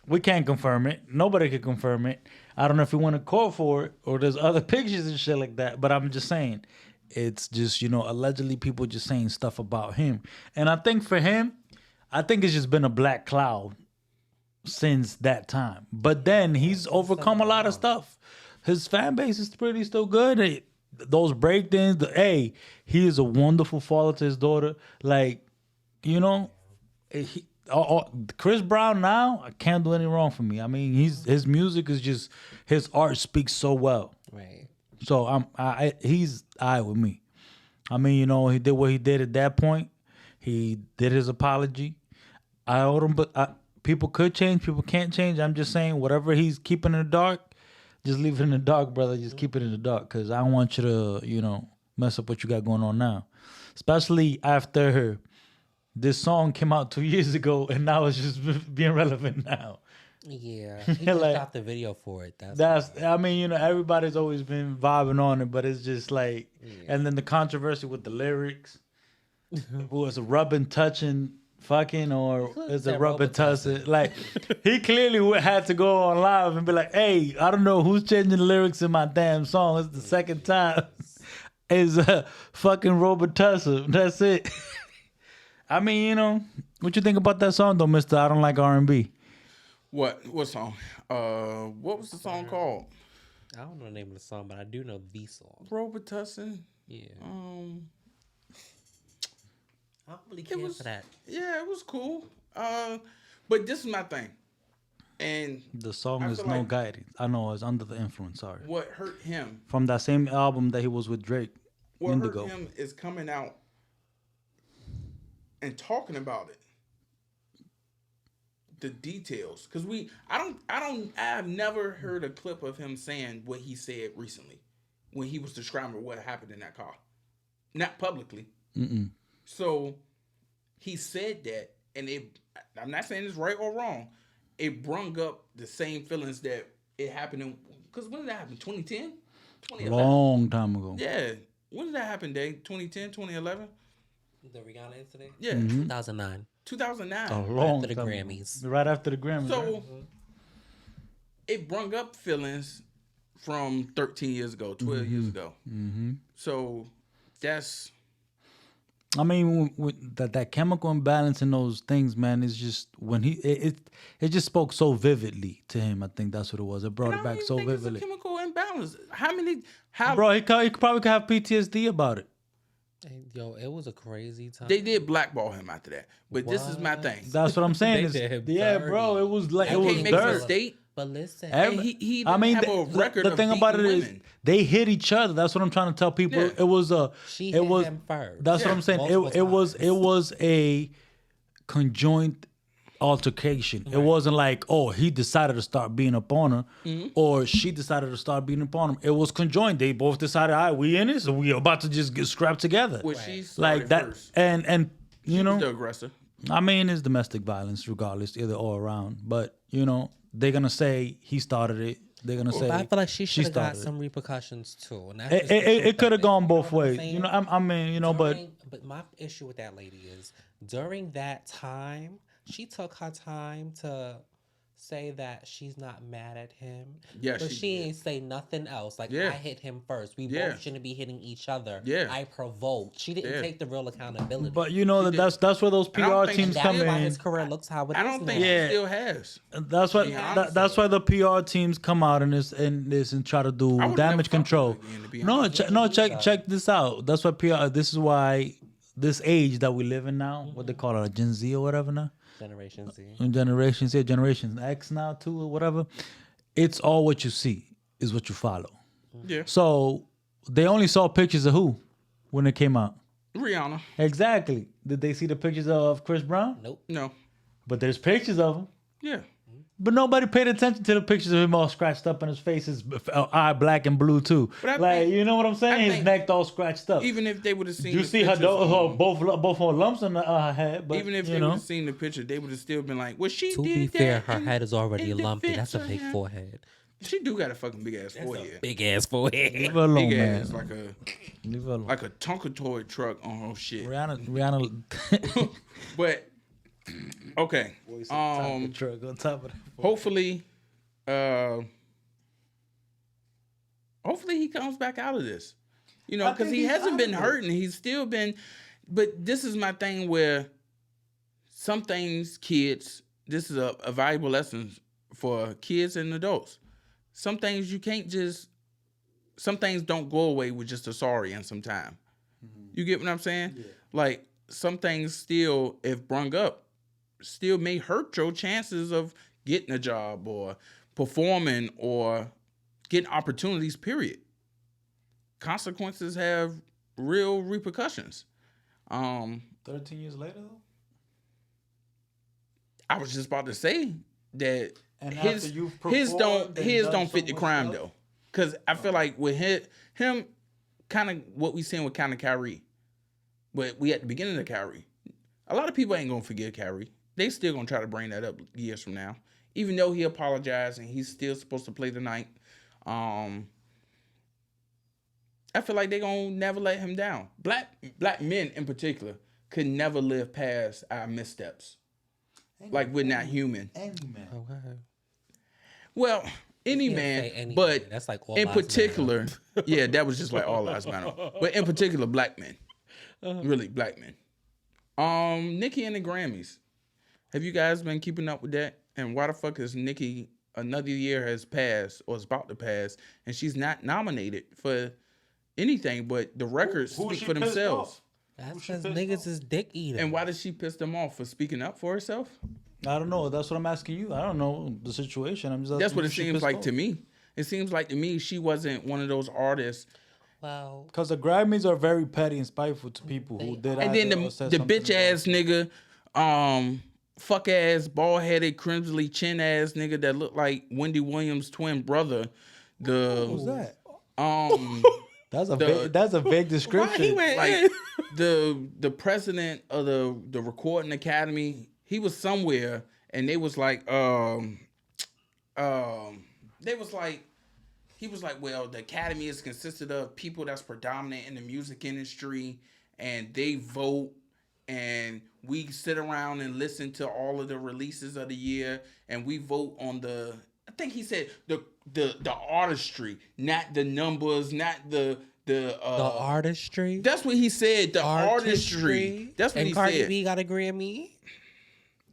we can't confirm it. Nobody can confirm it. I don't know if we want to call for it or there's other pictures and shit like that. But I'm just saying, it's just, allegedly people just saying stuff about him. And I think for him, I think it's just been a black cloud since that time. But then he's overcome a lot of stuff. His fan base is pretty still good. Those breakdowns, he is a wonderful father to his daughter. Like, Chris Brown now, I can't do any wrong for me. I mean, his music is just, his art speaks so well. Right. So he's all right with me. I mean, he did what he did at that point. He did his apology. I owed him, but people could change, people can't change. I'm just saying, whatever he's keeping in the dark, just leave it in the dark, brother. Just keep it in the dark, because I don't want you to, mess up what you got going on now. Especially after this song came out 2 years ago and now it's just being relevant now. Yeah, he just Like, shot the video for it. I mean, you know, everybody's always been vibing on it, but it's just like, and then the controversy with the lyrics. Was it rubbing, touching, fucking, or is it rubbing, touching? Like, he clearly had to go on live and be like, hey, I don't know who's changing the lyrics in my damn song. It's the second time. Is fucking Robert Tusser. That's it. I mean, you know, what you think about that song though, Mister? I don't like R&B. What song? What was the song called? I don't know the name of the song, but I do know the song. Robert Tussin. Yeah. I don't really care for that. Yeah, it was cool. But this is my thing. And the song is No Guidance. I know it's Under the Influence, sorry. What hurt him from that same album that he was with Drake. What Indigo. hurt him is coming out and talking about it. The details. Because I've never heard a clip of him saying what he said recently when he was describing what happened in that car. Not publicly. Mm-mm. So he said that, and I'm not saying it's right or wrong. It brung up the same feelings that it happened in, because when did that happen? 2010? 2011? Long time ago. Yeah. When did that happen, Dave? 2010, 2011? The Rihanna incident? Yeah. 2009. 2009. A long after the time Grammys. Right after the Grammys. So right? it brung up feelings from 13 years ago, 12 years ago. Mm-hmm. So that's... I mean, with that chemical imbalance in those things, man, is just when it just spoke so vividly to him. I think that's what it was. It brought it back so vividly. It's a chemical imbalance. Bro, he probably could have PTSD about it. Yo, it was a crazy time. They did blackball him after that. But this is my thing. That's what I'm saying. Bro, it was like it was dirt. State. But listen, he didn't have a record the of thing about it beating is women. they hit each other. That's what I'm trying to tell people. Yeah. It was she hit him first. That's what I'm saying. It was a conjoint altercation. Right. It wasn't like, oh, he decided to start beating up on her, or she decided to start beating up on him. It was conjoined. They both decided, all right, we in it, so we about to just get scrapped together. Well, she like that, first. and you know, the aggressor. I mean, it's domestic violence, regardless, either all around. But you know, they're gonna say he started it. They're gonna say. But I feel like she should have got some repercussions too. And it could have gone both ways. You know, I mean, you know, but my issue with that lady is during that time, she took her time to say that she's not mad at him. Yeah, but she ain't say nothing else. Like, I hit him first. We both shouldn't be hitting each other. Yeah. I provoked. She didn't take the real accountability. But you know that's where those PR teams come in. That's why his career looks how it is. I don't think he still has. That's why that's why the PR teams come out and try to do damage control. Check this out. That's why PR. This is why this age that we live in now, what they call it, Gen Z or whatever now. Generation Z. Generation X now too, or whatever. It's all what you see is what you follow. Yeah. So they only saw pictures of who when it came out? Rihanna. Exactly. Did they see the pictures of Chris Brown? Nope. No. But there's pictures of him. Yeah. But nobody paid attention to the pictures of him all scratched up and his face is eye black and blue too. Like, you know what I'm saying? His neck all scratched up. Even if they would have seen, you see her both her lumps on her head. But even if they would have seen the picture, they would have still been like, "Well, she to did be that." Fair, her head is already lumpy. That's a big forehead. She do got a fucking big ass forehead. Big ass forehead. Leave her alone, big man. ass like a Tonka toy truck on her shit. Rihanna. But okay. Truck on top of hopefully he comes back out of this. You know, because he hasn't been hurting. He's still been. But this is my thing where some things, kids, this is a valuable lesson for kids and adults. Some things you can't just. Some things don't go away with just a sorry and some time. You get what I'm saying? Yeah. Like some things still, if brung up, still may hurt your chances of getting a job or performing or getting opportunities, period. Consequences have real repercussions. 13 years later, though? I was just about to say that and his don't fit the crime, though. Because I feel like with him kind of what we saying with kind of Kyrie. But we at the beginning of Kyrie. A lot of people ain't gonna forget Kyrie. They still gonna try to bring that up years from now. Even though he apologized and he's still supposed to play tonight. I feel like they gonna never let him down. Black men in particular could never live past our missteps. Like we're not human. Any man. Okay. Well, any man, but that's like all in lives particular, yeah, that was just like all lives matter. But in particular, black men, really black men. Nicki and the Grammys. Have you guys been keeping up with that? And why the fuck is Nicki? Another year has passed or is about to pass, and she's not nominated for anything. But the records speak for themselves. That's because niggas is dick eating. And why did she piss them off for speaking up for herself? I don't know. That's what I'm asking you. I don't know the situation. I'm just. That's what it seems like to me. It seems like to me she wasn't one of those artists. Well, because the Grammys are very petty and spiteful to people who did. And then the bitch ass nigga, fuck ass, bald headed, crimsonly chin ass nigga that looked like Wendy Williams' twin brother. Who's that? That's a vague description. Like the president of the Recording Academy, he was somewhere, and they was like, he was like, well, the Academy is consisted of people that's predominant in the music industry, and they vote, and we sit around and listen to all of the releases of the year, and we vote on I think he said the artistry, not the numbers, not the artistry. That's what he said. The artistry. That's what he said. And Cardi B got a Grammy.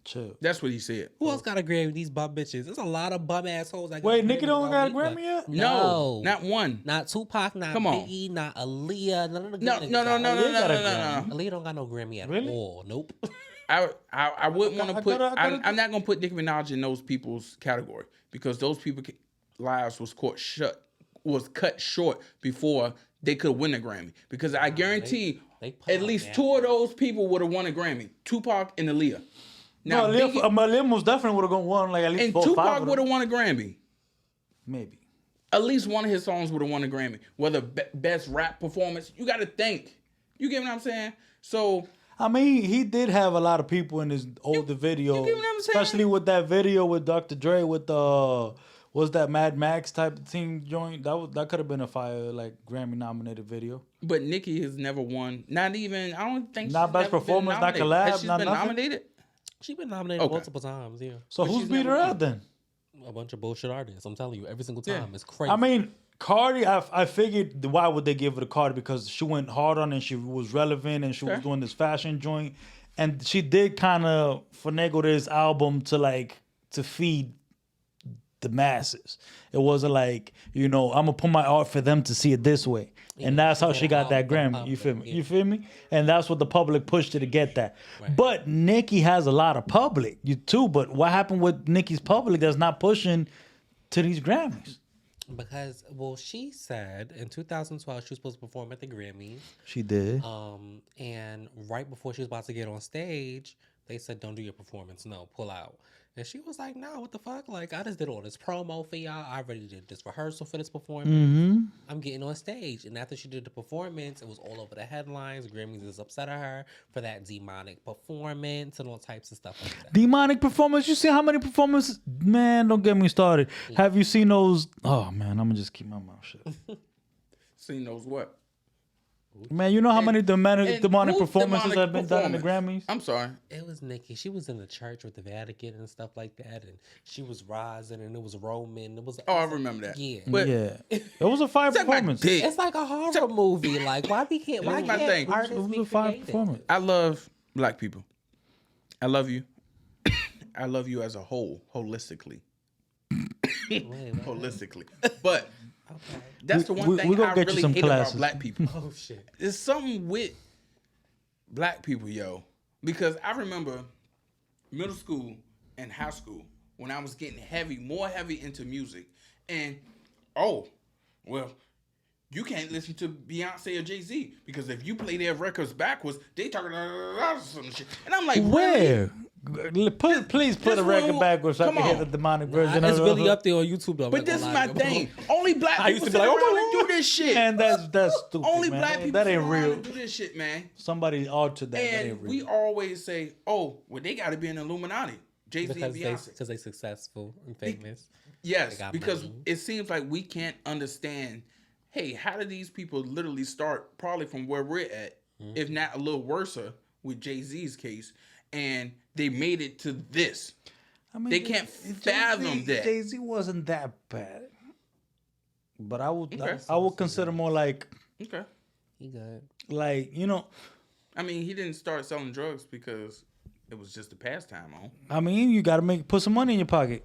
Chill. That's what he said. Who else got a Grammy? These bum bitches. There's a lot of bum assholes. Wait, Nicki don't got a Grammy yet? No, not one. Not Tupac. Not Biggie. Not Aaliyah. None of the No. Aaliyah don't got no Grammy at all. Nope. I wouldn't want to put. I'm not gonna put Nicki Minaj in those people's category because those people's lives was cut short before they could win a Grammy. Because I guarantee at least two of those people would have won a Grammy. Tupac and Aaliyah. Now, Aaliyah most definitely would have won like at least 4 or 5. And Tupac would have won a Grammy. Maybe. At least one of his songs would have won a Grammy. Whether best rap performance, you got to think. You get what I'm saying? So I mean, he did have a lot of people in his older video. You get what I'm saying? Especially with that video with Dr. Dre with was that Mad Max type of team joint? That could have been a fire like Grammy nominated video. But Nicki has never won. Not even. I don't think. Not best performance. Not collab. Has she been nominated? She's been nominated multiple times. Yeah. So who's beat her out then? A bunch of bullshit artists. I'm telling you, every single time it's crazy. I mean, Cardi. I figured why would they give her to Cardi because she went hard on it and she was relevant and she was doing this fashion joint, and she did kind of finagle this album to feed the masses. It wasn't like, I'm gonna put my art for them to see it this way. And that's how she got that Grammy. You feel me? You feel me? And that's what the public pushed her to get that. Right. But Nicki has a lot of public, too. But what happened with Nicki's public that's not pushing to these Grammys? Because, she said in 2012 she was supposed to perform at the Grammys. She did. And right before she was about to get on stage, they said, don't do your performance. No, pull out. And she was like, no, what the fuck? Like, I just did all this promo for y'all. I already did this rehearsal for this performance. Mm-hmm. I'm getting on stage. And after she did the performance, it was all over the headlines. Grammys is upset at her for that demonic performance and all types of stuff like that. Demonic performance? You see how many performances? Man, don't get me started. Yeah. Have you seen those? Oh, man, I'm going to just keep my mouth shut. Seen those what? Man, you know how many demonic performances have been done in the Grammys? I'm sorry. It was Nicki. She was in the church with the Vatican and stuff like that, and she was rising, and it was Roman. I remember that. Yeah, but it was a fire performance. It's like a horror movie. Like, why can't artists it was a fire performance. I love black people. I love you. I love you as a whole, holistically. Holistically, but. Okay. That's the one thing I really hate about black people. Oh, shit. There's something with black people, yo. Because I remember middle school and high school when I was getting more heavy into music. And, you you can't listen to Beyonce or Jay-Z because if you play their records backwards, they talking some shit. And I'm like, where? Really? Please put a record backwards so I can hear the demonic version. It's really up there on YouTube though. But this is my thing. Only black people I used to be sit like, around and do this shit. And that's stupid. Only man. black people that sit ain't around real. and do this shit, man. Somebody altered that. That ain't And real. we always say, oh, well, they got to be in the Illuminati. Jay-Z and Beyonce. Because they successful and famous. Yes, got because money. it seems like we can't understand, hey, how did these people literally start probably from where we're at, if not a little worse with Jay-Z's case, and they made it to this. I mean, they can't fathom that. Jay-Z wasn't that bad. But I would Okay. I would consider more like Okay. He good. like, you know, I mean, he didn't start selling drugs because it was just a pastime on. I mean, you gotta put some money in your pocket.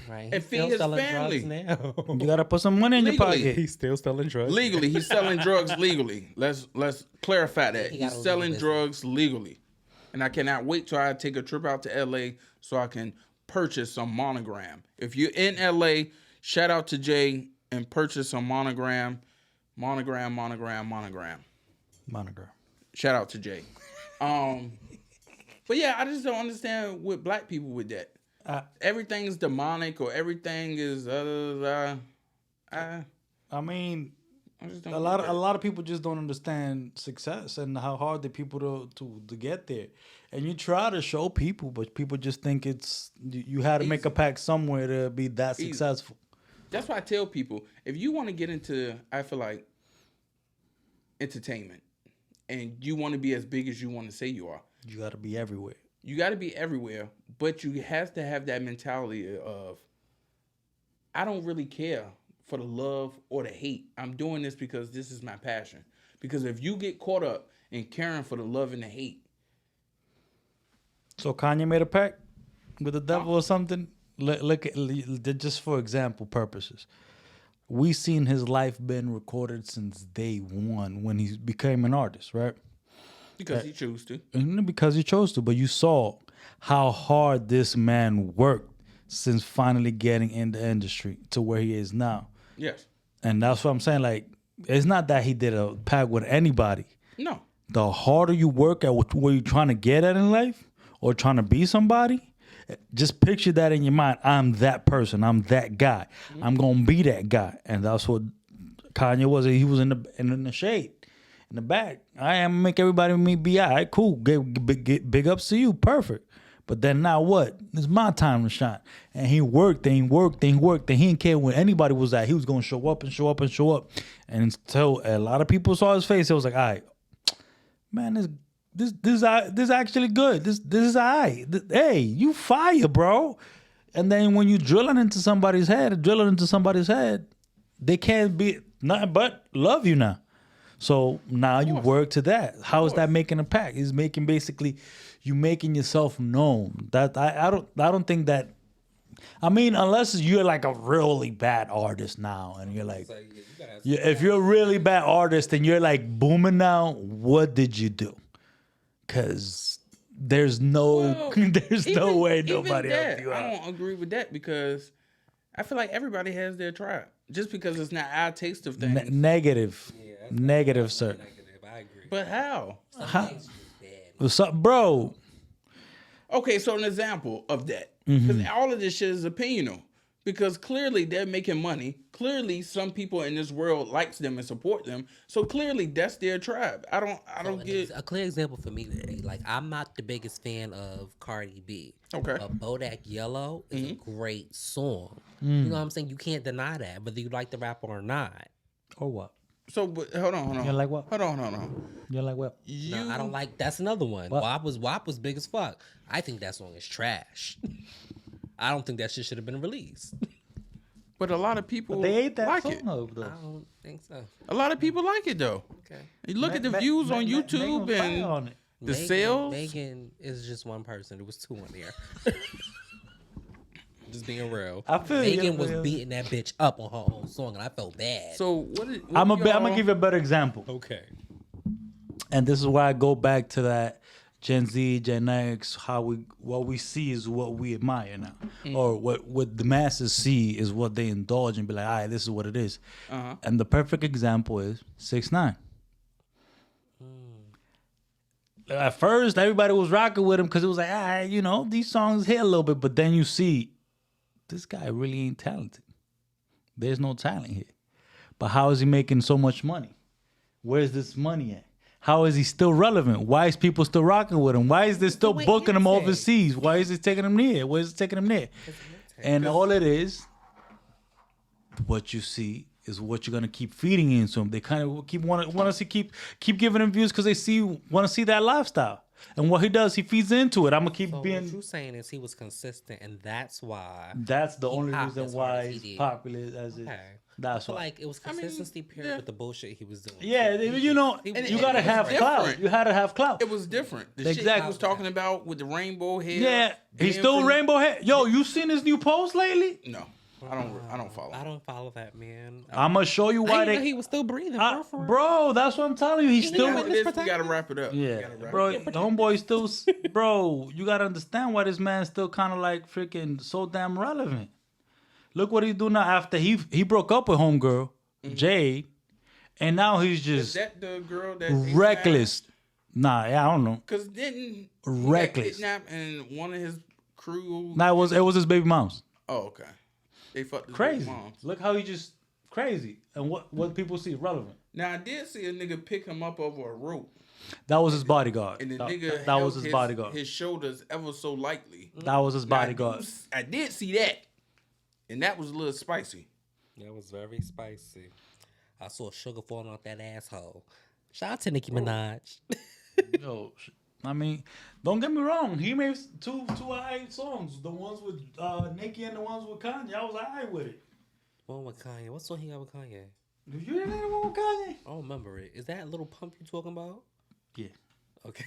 Right. And feed his family. Now. You gotta put some money in your Legally. pocket. He's still selling drugs. Legally, he's selling drugs legally. Let's clarify that. He got He's a selling legal drugs legally. And I cannot wait till I take a trip out to LA so I can purchase some Monogram. If you're in LA, shout out to Jay and purchase some Monogram. Monogram. Monogram. Shout out to Jay. But yeah, I just don't understand with black people with that. Everything's demonic or everything is I mean, I just don't a get that. lot of people just don't understand success and how hard the people to get there. And you try to show people, but people just think it's you had to make a pact somewhere to be that successful. That's why I tell people, if you want to get into, I feel like, entertainment, and you want to be as big as you want to say you are, You got to be everywhere. you got to be everywhere, but you have to have that mentality of, I don't really care for the love or the hate. I'm doing this because this is my passion. Because if you get caught up in caring for the love and the hate. So Kanye made a pact with the devil or something? Look at, just for example purposes. We seen his life been recorded since day one when he became an artist, right? Because he chose to. And because he chose to, but you saw how hard this man worked since finally getting in the industry to where he is now. Yes. And that's what I'm saying. Like, it's not that he did a pact with anybody. No. The harder you work at what you're trying to get at in life or trying to be somebody, just picture that in your mind. I'm that person. I'm that guy. Mm-hmm. I'm going to be that guy. And that's what Kanye was. He was in the shade. In the back, I am make everybody be all right, cool. Get big ups to you, perfect. But then now what? It's my time to shine. And he worked, and he worked, and he worked, and he didn't care when anybody was at. He was gonna show up and show up and show up. And until a lot of people saw his face, it was like, all right, man, this actually good. This is all right. Hey, you fire, bro. And then when you drilling into somebody's head, they can't be nothing but love you now. So now you work to that. How is that making a pact? It's making basically you making yourself known. That I don't think that. I mean, unless you're like a really bad artist now, and you're like, if you're a really bad artist and you're like booming now, what did you do? Because there's no way nobody helped you out. I don't agree with that because I feel like everybody has their tribe. Just because it's not our taste of things. Negative. Negative, sir. Negative. I agree. But how? What's up, bro? Okay, so an example of that. Because all of this shit is opinional. Because clearly they're making money. Clearly some people in this world likes them and support them. So clearly that's their tribe. I don't get a clear example for me would be like I'm not the biggest fan of Cardi B. Okay. But Bodak Yellow is a great song. You know what I'm saying? You can't deny that, whether you like the rapper or not. Or what? So, but hold on. You like what? Hold on. You like what? No, I don't like. That's another one. WAP was big as fuck. I think that song is trash. I don't think that shit should have been released. But a lot of people they ate that like song it. though. I don't think so. A lot of people like it though. Okay. You look at the views on YouTube and the sales. Megan is just one person. There was two on there. Just being real. I feel Megan was beating that bitch up on her own song, and I felt bad. So I'm gonna give you a better example. Okay. And this is why I go back to that Gen Z, Gen X, what we see is what we admire now, or what the masses see is what they indulge and be like, all right, this is what it is. And the perfect example is 6ix9ine. At first, everybody was rocking with him because it was like, all right, you know, these songs hit a little bit, but then you see this guy really ain't talented. There's no talent here. But how is he making so much money? Where's this money at? How is he still relevant? Why is people still rocking with him? Why is they still booking him overseas? Why is it taking him near? Why is it taking him there? And all it is, what you see is what you're gonna keep feeding into him. They kind of want to keep giving him views because they want to see that lifestyle. And what he does, he feeds into it. I'm gonna keep being. What you're saying is he was consistent, and that's why. That's the only reason why he's popular as it. That's why. Like it was consistency period with the bullshit he was doing. Yeah, you know, you gotta have clout. You had to have clout. It was different. The shit he was talking about with the rainbow hair. Yeah, he's still rainbow hair. Yo, you seen his new post lately? No. I don't follow. I don't follow that man. I'm gonna show you why he was still breathing, bro. That's what I'm telling you. He's still. We gotta wrap it up. Yeah, bro. The homeboy still, bro. You gotta understand why this man's still kind of like freaking so damn relevant. Look what he do now after he broke up with homegirl Jade, and now he's just is that the girl that reckless. Nah, yeah, I don't know. Cause didn't reckless kidnap and one of his crew? Nah, it was his baby mom's. Oh, okay. They fucked his crazy. baby moms. Look how he just crazy, and what people see relevant. Now I did see a nigga pick him up over a rope. That was his bodyguard. And the nigga that was his bodyguard. His shoulders ever so lightly. That was his bodyguard. I did see that, and that was a little spicy. That was very spicy. I saw sugar falling off that asshole. Shout out to Nicki Minaj. Yo, I mean, don't get me wrong. He made two alright songs. The ones with Nicki and the ones with Kanye. I was alright with it. One with Kanye. What song he got with Kanye? You didn't hear the one with Kanye? I don't remember it. Is that Little Pump you talking about? Yeah. Okay.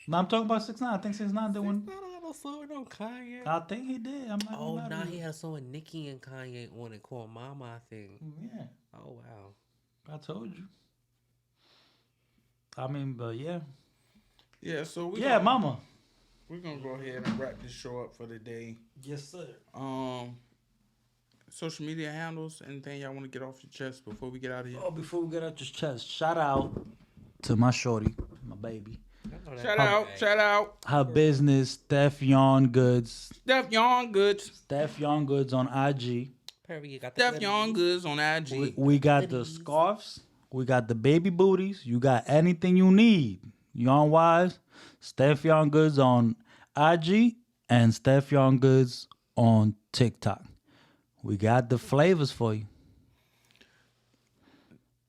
No, I'm talking about 6ix9ine. I think 6ix9ine did one. I don't have no song on Kanye. I think he did. I'm not. Oh, nah, he had a song with Nicki and Kanye on it called Mama, I think. Yeah. Oh, wow. I told you. I mean, but yeah. Yeah, so Mama. We're gonna go ahead and wrap this show up for the day. Yes, sir. Social media handles, anything y'all want to get off your chest before we get out of here? Oh, before we get out your chest, shout out to my shorty, my baby. Shout out. Her business, Steph Yarn Goods. Steph Yarn Goods on IG. Steph Yarn Goods on IG. We got the scarves. We got the baby booties. You got anything you need. Yarn wise, Steph Yarn Goods on IG and Steph Yarn Goods on TikTok. We got the flavors for you.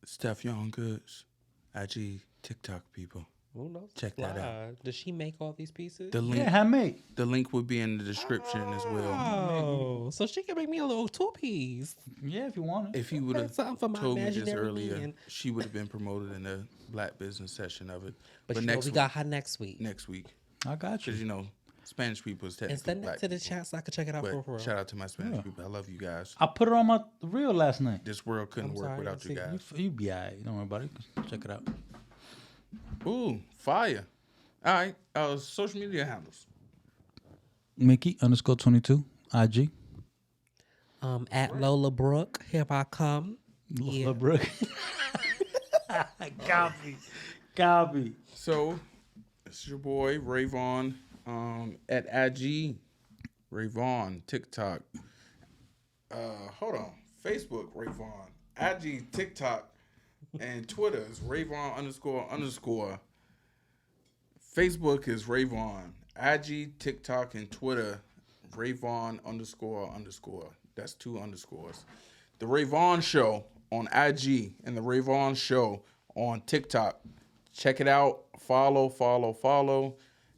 Steph Yarn Goods, IG, TikTok people. Well, no, check that out. Does she make all these pieces? The link, handmade. The link will be in the description as well. Oh, so she can make me a little 2-piece. Yeah, if you want it. If you would have told me this earlier, she would have been promoted in the Black Business session of it. But next we got her next week. Next week. I got you. Because, Spanish people is technically send that to the chat so I can check it out for real. Shout out to my Spanish people. I love you guys. I put it on my reel last night. This world couldn't work without you guys. You be all right. Don't worry about it. Check it out. Ooh, fire. All right. Social media handles. Mickey_22 IG. At Lola Brooke. Here I come. Lola Brooke. Copy. So, it's your boy Ray Vaughan. At IG, Ray Vaughan. TikTok. Hold on. Facebook, Ray Vaughan. IG, TikTok, and Twitter is Ray Vaughan __. Facebook is Ray Vaughan. IG, TikTok, and Twitter, Ray Vaughan __. That's 2 underscores. The Ray Vaughan Show on IG and the Ray Vaughan Show on TikTok. Check it out. Follow.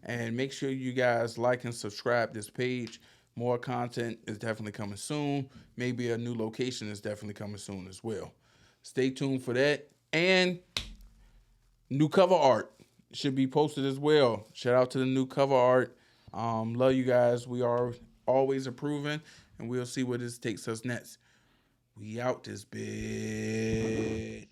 And make sure you guys like and subscribe this page. More content is definitely coming soon. Maybe a new location is definitely coming soon as well. Stay tuned for that. And new cover art should be posted as well. Shout out to the new cover art. Love you guys. We are always approving, and we'll see where this takes us next. We out this bitch.